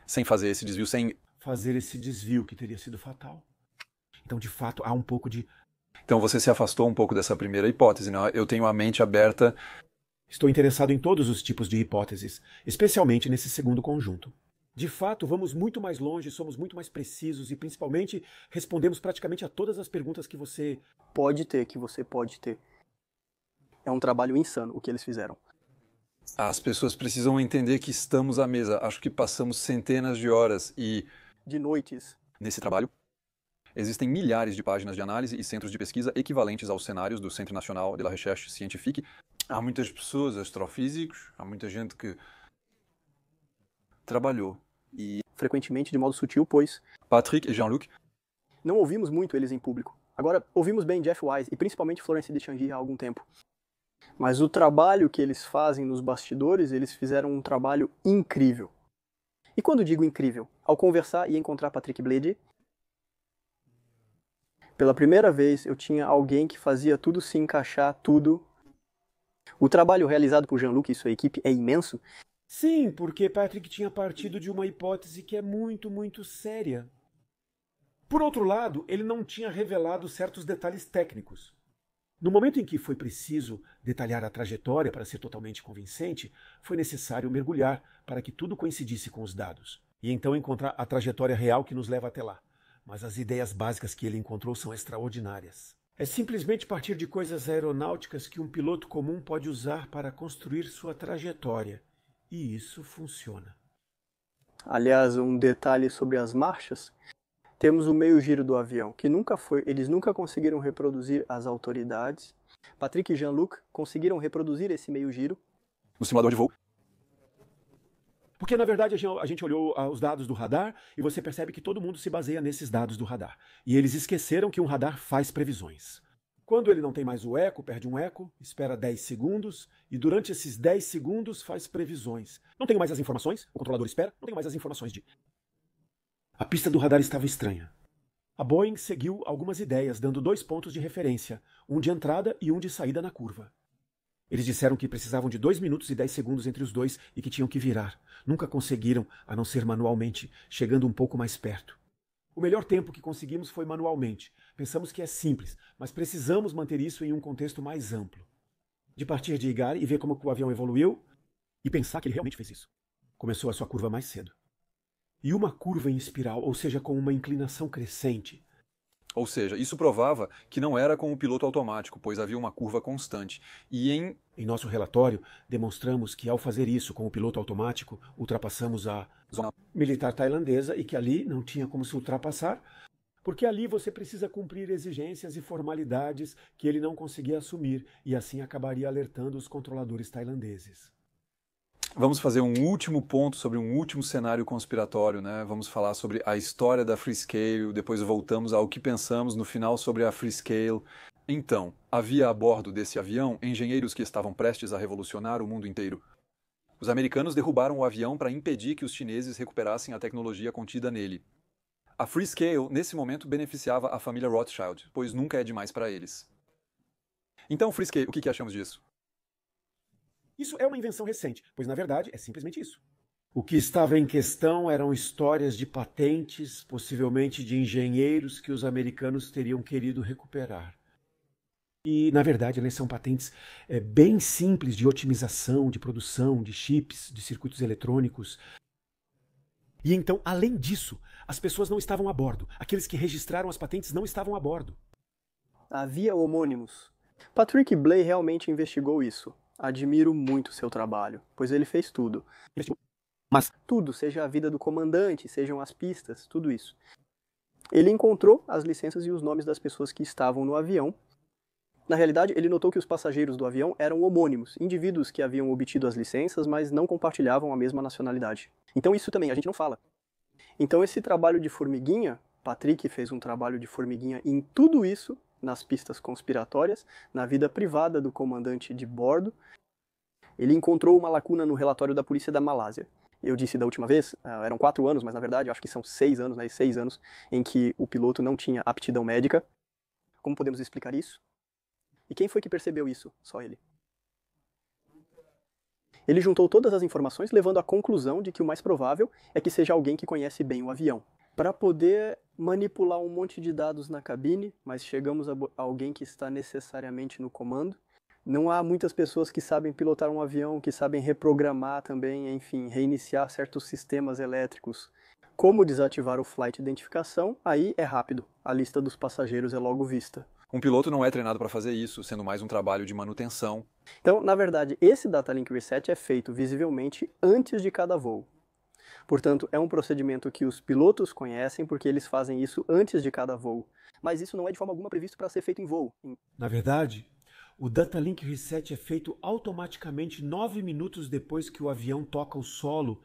Sem fazer esse desvio, sem fazer esse desvio que teria sido fatal. Então, de fato, há um pouco de... Então você se afastou um pouco dessa primeira hipótese, né? Eu tenho a mente aberta. Estou interessado em todos os tipos de hipóteses, especialmente nesse segundo conjunto. De fato, vamos muito mais longe, somos muito mais precisos e, principalmente, respondemos praticamente a todas as perguntas que você pode ter. É um trabalho insano o que eles fizeram. As pessoas precisam entender que estamos à mesa. Acho que passamos centenas de horas e... de noites. Nesse trabalho, existem milhares de páginas de análise e centros de pesquisa equivalentes aos cenários do Centre National de la Recherche Scientifique. Há muitas pessoas, astrofísicos, há muita gente que trabalhou. E frequentemente de modo sutil, pois Patrick e Jean-Luc não ouvimos muito eles em público. Agora, ouvimos bem Jeff Wise e principalmente Florence Deschangy há algum tempo. Mas o trabalho que eles fazem nos bastidores, eles fizeram um trabalho incrível. E quando digo incrível, ao conversar e encontrar Patrick Bledy, pela primeira vez eu tinha alguém que fazia tudo se encaixar, tudo. O trabalho realizado por Jean-Luc e sua equipe é imenso. Sim, porque Patrick tinha partido de uma hipótese que é muito, muito séria. Por outro lado, ele não tinha revelado certos detalhes técnicos. No momento em que foi preciso detalhar a trajetória para ser totalmente convincente, foi necessário mergulhar para que tudo coincidisse com os dados, e então encontrar a trajetória real que nos leva até lá. Mas as ideias básicas que ele encontrou são extraordinárias. É simplesmente partir de coisas aeronáuticas que um piloto comum pode usar para construir sua trajetória. E isso funciona. Aliás, um detalhe sobre as marchas. Temos o meio giro do avião, que eles nunca conseguiram reproduzir as autoridades. Patrick e Jean-Luc conseguiram reproduzir esse meio giro no simulador de voo. Porque, na verdade, a gente olhou os dados do radar e você percebe que todo mundo se baseia nesses dados do radar. E eles esqueceram que um radar faz previsões. Quando ele não tem mais o eco, perde um eco, espera 10 segundos e durante esses 10 segundos faz previsões. Não tenho mais as informações, o controlador espera, não tenho mais as informações de... A pista do radar estava estranha. A Boeing seguiu algumas ideias, dando 2 pontos de referência, um de entrada e um de saída na curva. Eles disseram que precisavam de 2 minutos e 10 segundos entre os dois e que tinham que virar. Nunca conseguiram, a não ser manualmente, chegando um pouco mais perto. O melhor tempo que conseguimos foi manualmente. Pensamos que é simples, mas precisamos manter isso em um contexto mais amplo. De partir de Igari e ver como o avião evoluiu e pensar que ele realmente fez isso. Começou a sua curva mais cedo. E uma curva em espiral, ou seja, com uma inclinação crescente. Ou seja, isso provava que não era com o piloto automático, pois havia uma curva constante. E em nosso relatório, demonstramos que ao fazer isso com o piloto automático, ultrapassamos a zona militar tailandesa e que ali não tinha como se ultrapassar, porque ali você precisa cumprir exigências e formalidades que ele não conseguia assumir e assim acabaria alertando os controladores tailandeses. Vamos fazer um último ponto sobre um último cenário conspiratório, né? Vamos falar sobre a história da Freescale, depois voltamos ao que pensamos no final sobre a Freescale. Então, havia a bordo desse avião engenheiros que estavam prestes a revolucionar o mundo inteiro. Os americanos derrubaram o avião para impedir que os chineses recuperassem a tecnologia contida nele. A Freescale, nesse momento, beneficiava a família Rothschild, pois nunca é demais para eles. Então, Freescale, o que achamos disso? Isso é uma invenção recente, pois na verdade é simplesmente isso. O que estava em questão eram histórias de patentes, possivelmente de engenheiros que os americanos teriam querido recuperar. E, na verdade, elas são patentes bem simples de otimização, de produção, de chips, de circuitos eletrônicos. E então, além disso, as pessoas não estavam a bordo. Aqueles que registraram as patentes não estavam a bordo. Havia homônimos. Patrick Bley realmente investigou isso. Admiro muito seu trabalho, pois ele fez tudo. Mas tudo, seja a vida do comandante, sejam as pistas, tudo isso. Ele encontrou as licenças e os nomes das pessoas que estavam no avião Na realidade, ele notou que os passageiros do avião eram homônimos, indivíduos que haviam obtido as licenças, mas não compartilhavam a mesma nacionalidade. Então isso também a gente não fala. Então esse trabalho de formiguinha, Patrick fez um trabalho de formiguinha em tudo isso, nas pistas conspiratórias, na vida privada do comandante de bordo. Ele encontrou uma lacuna no relatório da polícia da Malásia. Eu disse da última vez, eram 4 anos, mas na verdade eu acho que são 6 anos, né? 6 anos em que o piloto não tinha aptidão médica. Como podemos explicar isso? E quem foi que percebeu isso? Só ele. Ele juntou todas as informações, levando à conclusão de que o mais provável é que seja alguém que conhece bem o avião. Para poder manipular um monte de dados na cabine, mas chegamos a alguém que está necessariamente no comando. Não há muitas pessoas que sabem pilotar um avião, que sabem reprogramar também, enfim, reiniciar certos sistemas elétricos. Como desativar o Flight Identificação, aí é rápido. A lista dos passageiros é logo vista. Um piloto não é treinado para fazer isso, sendo mais um trabalho de manutenção. Então, na verdade, esse Data Link Reset é feito visivelmente antes de cada voo. Portanto, é um procedimento que os pilotos conhecem porque eles fazem isso antes de cada voo. Mas isso não é de forma alguma previsto para ser feito em voo. Na verdade, o Data Link Reset é feito automaticamente 9 minutos depois que o avião toca o solo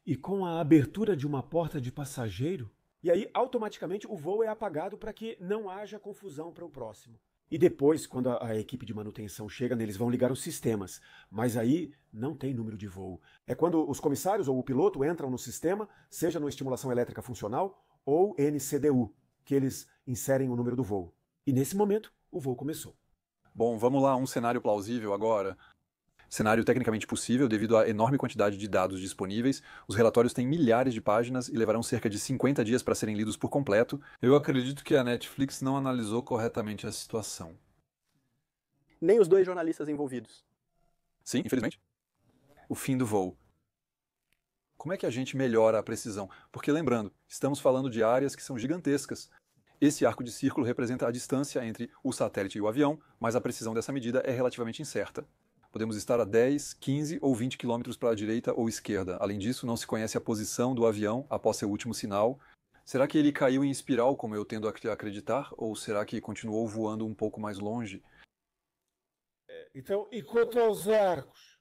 e com a abertura de uma porta de passageiro. E aí, automaticamente, o voo é apagado para que não haja confusão para o próximo. E depois, quando a equipe de manutenção chega, eles vão ligar os sistemas. Mas aí não tem número de voo. É quando os comissários ou o piloto entram no sistema, seja no estimulação elétrica funcional ou NCDU, que eles inserem o número do voo. E nesse momento, o voo começou. Bom, vamos lá, um cenário plausível agora. Cenário tecnicamente possível devido à enorme quantidade de dados disponíveis. Os relatórios têm milhares de páginas e levarão cerca de 50 dias para serem lidos por completo. Eu acredito que a Netflix não analisou corretamente a situação. Nem os 2 jornalistas envolvidos. Sim, infelizmente. O fim do voo. Como é que a gente melhora a precisão? Porque lembrando, estamos falando de áreas que são gigantescas. Esse arco de círculo representa a distância entre o satélite e o avião, mas a precisão dessa medida é relativamente incerta. Podemos estar a 10, 15 ou 20 quilômetros para a direita ou esquerda. Além disso, não se conhece a posição do avião após seu último sinal. Será que ele caiu em espiral, como eu tendo a acreditar? Ou será que continuou voando um pouco mais longe? Então, e quanto aos arcos?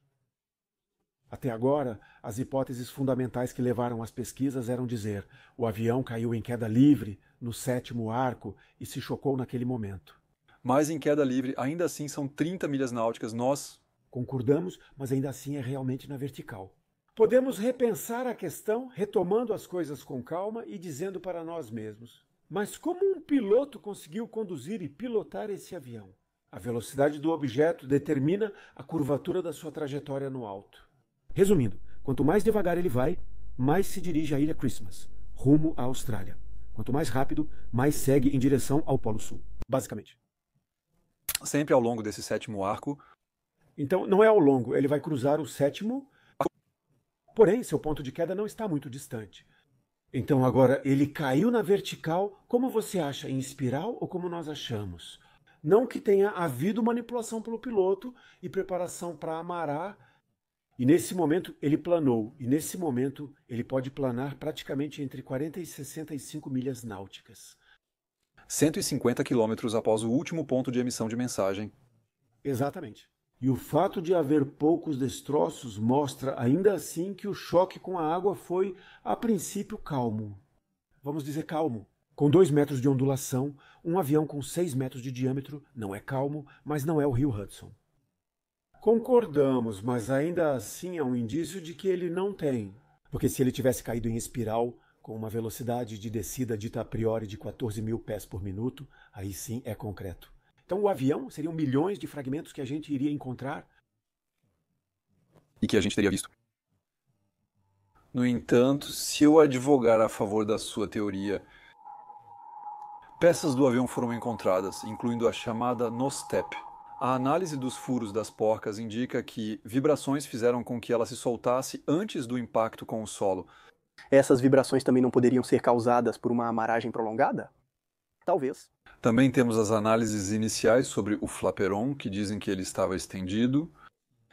Até agora, as hipóteses fundamentais que levaram às pesquisas eram dizer: o avião caiu em queda livre no 7º arco e se chocou naquele momento. Mas em queda livre, ainda assim são 30 milhas náuticas. Nós concordamos, mas ainda assim é realmente na vertical. Podemos repensar a questão, retomando as coisas com calma e dizendo para nós mesmos: mas como um piloto conseguiu conduzir e pilotar esse avião? A velocidade do objeto determina a curvatura da sua trajetória no alto. Resumindo, quanto mais devagar ele vai, mais se dirige à Ilha Christmas, rumo à Austrália. Quanto mais rápido, mais segue em direção ao Polo Sul, basicamente. Sempre ao longo desse 7º arco. Então, não é ao longo, ele vai cruzar o 7º, porém, seu ponto de queda não está muito distante. Então, agora, ele caiu na vertical, como você acha, em espiral ou como nós achamos? Não que tenha havido manipulação pelo piloto e preparação para amarar. E nesse momento ele planou. E nesse momento ele pode planar praticamente entre 40 e 65 milhas náuticas. 150 quilômetros após o último ponto de emissão de mensagem. Exatamente. E o fato de haver poucos destroços mostra ainda assim que o choque com a água foi, a princípio, calmo. Vamos dizer calmo. Com 2 metros de ondulação, um avião com 6 metros de diâmetro não é calmo, mas não é o rio Hudson. Concordamos, mas ainda assim é um indício de que ele não tem. Porque se ele tivesse caído em espiral, com uma velocidade de descida dita a priori de 14 mil pés por minuto, aí sim é concreto. Então o avião seriam milhões de fragmentos que a gente iria encontrar. E que a gente teria visto. No entanto, se eu advogar a favor da sua teoria, peças do avião foram encontradas, incluindo a chamada nose-tap. A análise dos furos das porcas indica que vibrações fizeram com que ela se soltasse antes do impacto com o solo. Essas vibrações também não poderiam ser causadas por uma amaragem prolongada? Talvez. Também temos as análises iniciais sobre o flaperon, que dizem que ele estava estendido,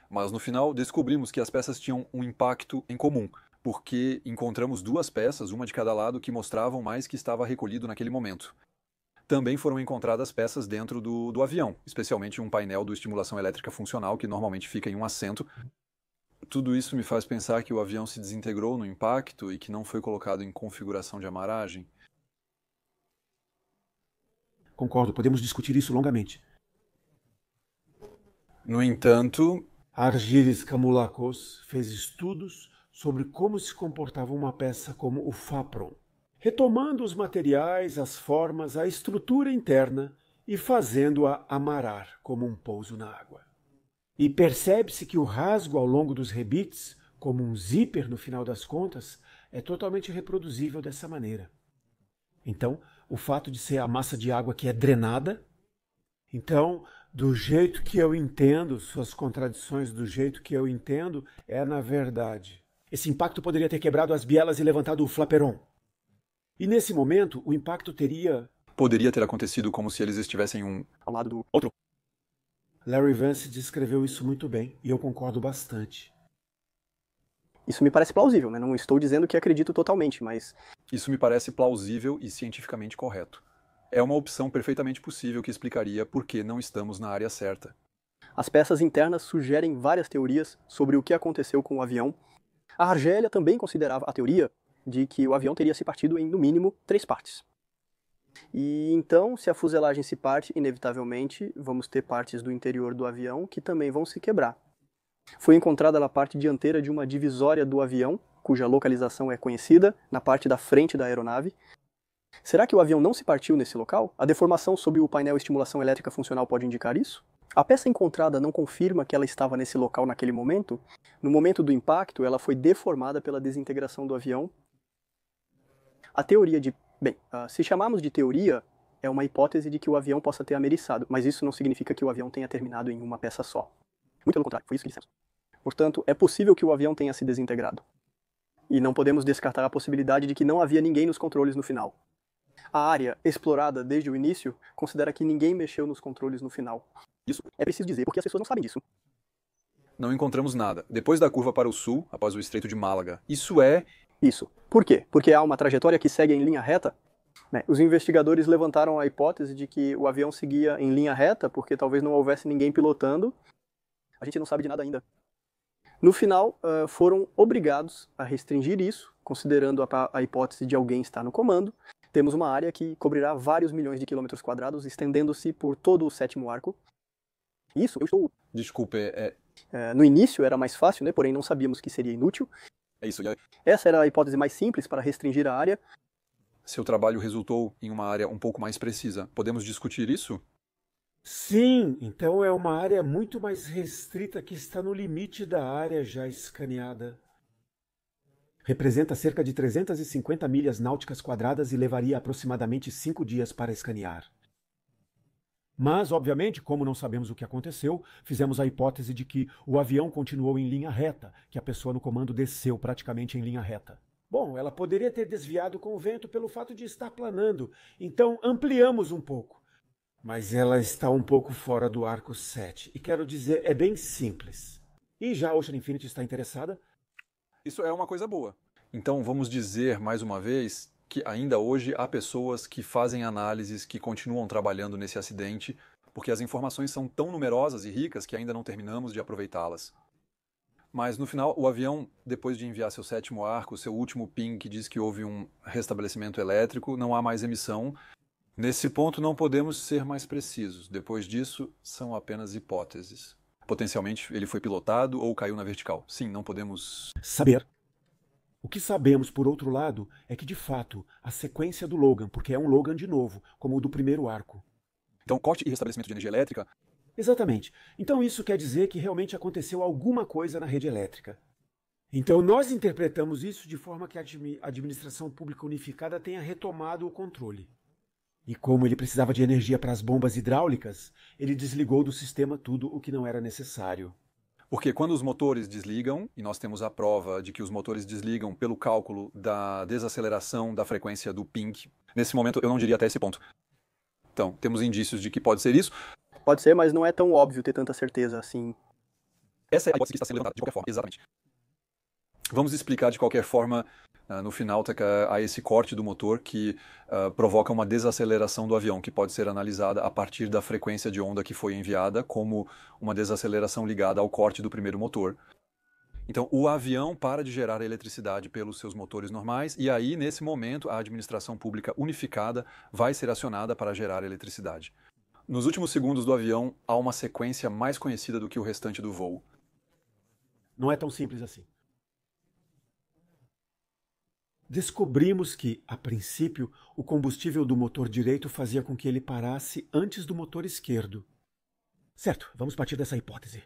mas no final descobrimos que as peças tinham um impacto em comum, porque encontramos 2 peças, uma de cada lado, que mostravam mais que estava recolhido naquele momento. também foram encontradas peças dentro do avião, especialmente um painel de estimulação elétrica funcional, que normalmente fica em um assento. Tudo isso me faz pensar que o avião se desintegrou no impacto e que não foi colocado em configuração de amarragem. Concordo, podemos discutir isso longamente. No entanto, Argyris Kamoulakos fez estudos sobre como se comportava uma peça como o Fapron, retomando os materiais, as formas, a estrutura interna e fazendo-a amarar como um pouso na água. E percebe-se que o rasgo ao longo dos rebites, como um zíper no final das contas, é totalmente reproduzível dessa maneira. Então, o fato de ser a massa de água que é drenada, então, do jeito que eu entendo, suas contradições do jeito que eu entendo, é na verdade. Esse impacto poderia ter quebrado as bielas e levantado o flaperon. E nesse momento, o impacto poderia ter acontecido como se eles estivessem um ao lado do outro. Larry Vance descreveu isso muito bem, e eu concordo bastante. Isso me parece plausível, né? Não estou dizendo que acredito totalmente, mas Isso me parece plausível e cientificamente correto. É uma opção perfeitamente possível que explicaria por que não estamos na área certa. as peças internas sugerem várias teorias sobre o que aconteceu com o avião. A Argélia também considerava a teoria de que o avião teria se partido em, no mínimo, 3 partes. E então, se a fuselagem se parte, inevitavelmente, vamos ter partes do interior do avião que também vão se quebrar. Foi encontrada na parte dianteira de uma divisória do avião, cuja localização é conhecida, na parte da frente da aeronave. Será que o avião não se partiu nesse local? A deformação sobre o painel estimulação elétrica funcional pode indicar isso? A peça encontrada não confirma que ela estava nesse local naquele momento? No momento do impacto, ela foi deformada pela desintegração do avião. A teoria de... Bem, se chamarmos de teoria, é uma hipótese de que o avião possa ter ameriçado, mas isso não significa que o avião tenha terminado em uma peça só. Muito pelo contrário, foi isso que dissemos. Portanto, é possível que o avião tenha se desintegrado. E não podemos descartar a possibilidade de que não havia ninguém nos controles no final. A área explorada desde o início considera que ninguém mexeu nos controles no final. Isso é preciso dizer, porque as pessoas não sabem disso. Não encontramos nada. Depois da curva para o sul, após o Estreito de Málaga. Isso. Por quê? Porque há uma trajetória que segue em linha reta? Os investigadores levantaram a hipótese de que o avião seguia em linha reta porque talvez não houvesse ninguém pilotando. A gente não sabe de nada ainda. No final, foram obrigados a restringir isso, considerando a hipótese de alguém estar no comando. Temos uma área que cobrirá vários milhões de quilômetros quadrados, estendendo-se por todo o 7º arco. Isso, eu estou... Desculpe, no início era mais fácil, né? Porém não sabíamos que seria inútil. é isso. Essa era a hipótese mais simples para restringir a área. Seu trabalho resultou em uma área um pouco mais precisa. Podemos discutir isso? Sim, então é uma área muito mais restrita que está no limite da área já escaneada. Representa cerca de 350 milhas náuticas quadradas e levaria aproximadamente 5 dias para escanear. Mas, obviamente, como não sabemos o que aconteceu, fizemos a hipótese de que o avião continuou em linha reta, que a pessoa no comando desceu praticamente em linha reta. Bom, ela poderia ter desviado com o vento pelo fato de estar planando, então ampliamos um pouco. Mas ela está um pouco fora do arco 7, e quero dizer, é bem simples. E já a Ocean Infinity está interessada? Isso é uma coisa boa. Então vamos dizer mais uma vez que ainda hoje há pessoas que fazem análises, que continuam trabalhando nesse acidente, porque as informações são tão numerosas e ricas que ainda não terminamos de aproveitá-las. Mas no final, o avião, depois de enviar seu 7º arco, seu último ping que diz que houve um restabelecimento elétrico, não há mais emissão. Nesse ponto não podemos ser mais precisos. Depois disso, são apenas hipóteses. Potencialmente ele foi pilotado ou caiu na vertical. Sim, não podemos saber. O que sabemos, por outro lado, é que, de fato, a sequência do Logan, porque é um Logan de novo, como o do primeiro arco. Então, corte e restabelecimento de energia elétrica? Exatamente. Então isso quer dizer que realmente aconteceu alguma coisa na rede elétrica. Então nós interpretamos isso de forma que a administração pública unificada tenha retomado o controle. E como ele precisava de energia para as bombas hidráulicas, ele desligou do sistema tudo o que não era necessário. Porque quando os motores desligam, e nós temos a prova de que os motores desligam pelo cálculo da desaceleração da frequência do ping, nesse momento eu não diria até esse ponto. Então, temos indícios de que pode ser isso. Pode ser, mas não é tão óbvio ter tanta certeza assim. Essa é a hipótese que está sendo levantada, de qualquer forma. Exatamente. Vamos explicar de qualquer forma, no final, a esse corte do motor que provoca uma desaceleração do avião, que pode ser analisada a partir da frequência de onda que foi enviada, como uma desaceleração ligada ao corte do primeiro motor. Então, o avião para de gerar eletricidade pelos seus motores normais e aí, nesse momento, a administração pública unificada vai ser acionada para gerar eletricidade. Nos últimos segundos do avião, há uma sequência mais conhecida do que o restante do voo. Não é tão simples assim. Descobrimos que, a princípio, o combustível do motor direito fazia com que ele parasse antes do motor esquerdo. Certo, vamos partir dessa hipótese.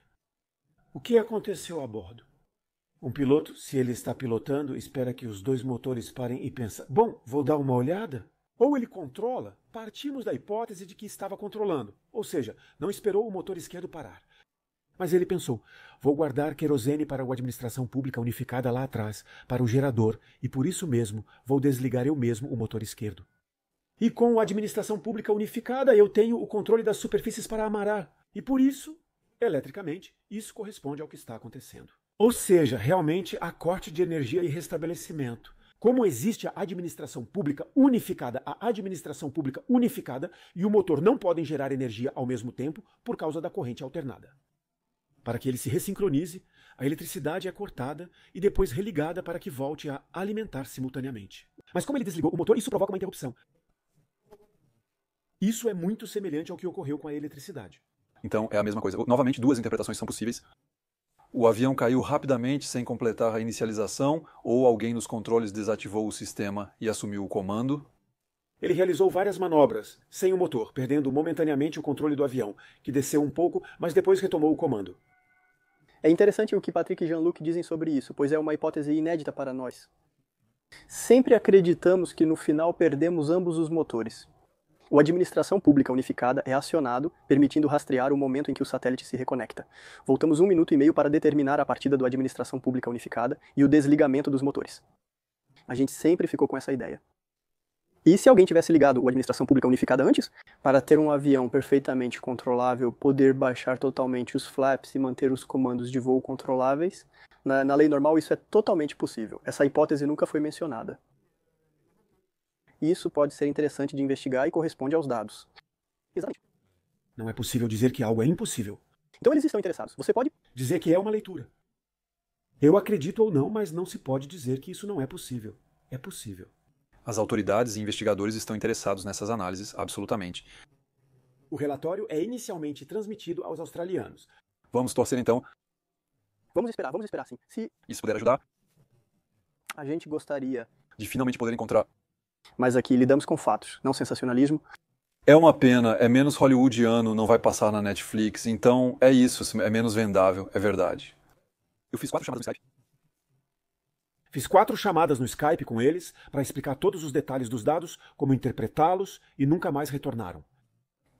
O que aconteceu a bordo? Um piloto, se ele está pilotando, espera que os dois motores parem e pensa: bom, vou dar uma olhada? Ou ele controla? Partimos da hipótese de que estava controlando, ou seja, não esperou o motor esquerdo parar. Mas ele pensou: vou guardar querosene para a administração pública unificada lá atrás, para o gerador, e por isso mesmo vou desligar eu mesmo o motor esquerdo. E com a administração pública unificada eu tenho o controle das superfícies para amarrar, e por isso, eletricamente, isso corresponde ao que está acontecendo. Ou seja, realmente há corte de energia e restabelecimento. Como existe a administração pública unificada, e o motor não podem gerar energia ao mesmo tempo por causa da corrente alternada. Para que ele se ressincronize, a eletricidade é cortada e depois religada para que volte a alimentar simultaneamente. Mas como ele desligou o motor, isso provoca uma interrupção. Isso é muito semelhante ao que ocorreu com a eletricidade. Então, é a mesma coisa. Novamente, duas interpretações são possíveis. O avião caiu rapidamente sem completar a inicialização, ou alguém nos controles desativou o sistema e assumiu o comando. Ele realizou várias manobras, sem o motor, perdendo momentaneamente o controle do avião, que desceu um pouco, mas depois retomou o comando. É interessante o que Patrick e Jean-Luc dizem sobre isso, pois é uma hipótese inédita para nós. Sempre acreditamos que no final perdemos ambos os motores. O Administração Pública Unificada é acionado, permitindo rastrear o momento em que o satélite se reconecta. Voltamos 1 minuto e meio para determinar a partida do Administração Pública Unificada e o desligamento dos motores. A gente sempre ficou com essa ideia. E se alguém tivesse ligado o Administração Pública Unificada antes, para ter um avião perfeitamente controlável, poder baixar totalmente os flaps e manter os comandos de voo controláveis, na lei normal isso é totalmente possível. Essa hipótese nunca foi mencionada. Isso pode ser interessante de investigar e corresponde aos dados. Exatamente. Não é possível dizer que algo é impossível. Então eles estão interessados. Você pode dizer que é uma leitura. Eu acredito ou não, mas não se pode dizer que isso não é possível. É possível. As autoridades e investigadores estão interessados nessas análises, absolutamente. O relatório é inicialmente transmitido aos australianos. Vamos torcer então. Vamos esperar sim. Se isso puder ajudar, a gente gostaria de finalmente poder encontrar. Mas aqui lidamos com fatos, não sensacionalismo. É uma pena, é menos hollywoodiano, não vai passar na Netflix, então é isso, é menos vendável, é verdade. Eu fiz 4 chamadas no Skype. Fiz 4 chamadas no Skype com eles para explicar todos os detalhes dos dados, como interpretá-los, e nunca mais retornaram.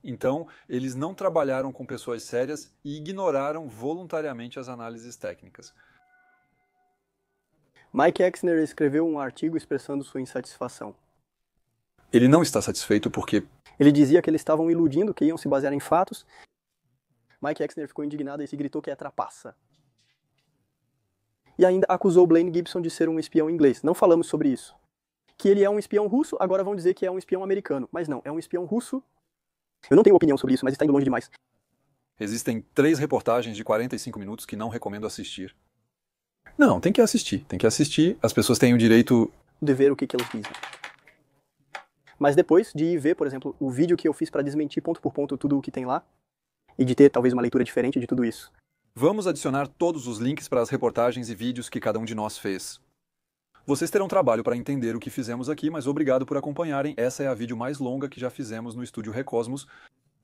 Então, eles não trabalharam com pessoas sérias e ignoraram voluntariamente as análises técnicas. Mike Exner escreveu um artigo expressando sua insatisfação. Ele não está satisfeito porque... Ele dizia que eles estavam iludindo, que iam se basear em fatos. Mike Exner ficou indignado e se gritou que é trapaça. E ainda acusou Blaine Gibson de ser um espião inglês. Não falamos sobre isso. Que ele é um espião russo, agora vão dizer que é um espião americano. Mas não, é um espião russo. Eu não tenho opinião sobre isso, mas está indo longe demais. Existem 3 reportagens de 45 minutos que não recomendo assistir. Não, tem que assistir. As pessoas têm o direito de ver o que eles dizem. Mas depois de ir ver, por exemplo, o vídeo que eu fiz para desmentir ponto por ponto tudo o que tem lá, e de ter talvez uma leitura diferente de tudo isso. Vamos adicionar todos os links para as reportagens e vídeos que cada um de nós fez. Vocês terão trabalho para entender o que fizemos aqui, mas obrigado por acompanharem. Essa é a vídeo mais longa que já fizemos no estúdio Recosmos.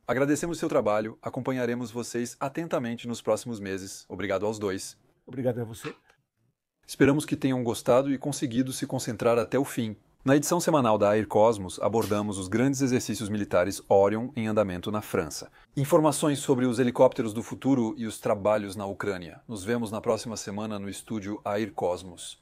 Agradecemos seu trabalho, acompanharemos vocês atentamente nos próximos meses. Obrigado aos dois. Obrigado a você. Esperamos que tenham gostado e conseguido se concentrar até o fim. Na edição semanal da Air Cosmos, abordamos os grandes exercícios militares Orion em andamento na França. Informações sobre os helicópteros do futuro e os trabalhos na Ucrânia. Nos vemos na próxima semana no estúdio Air Cosmos.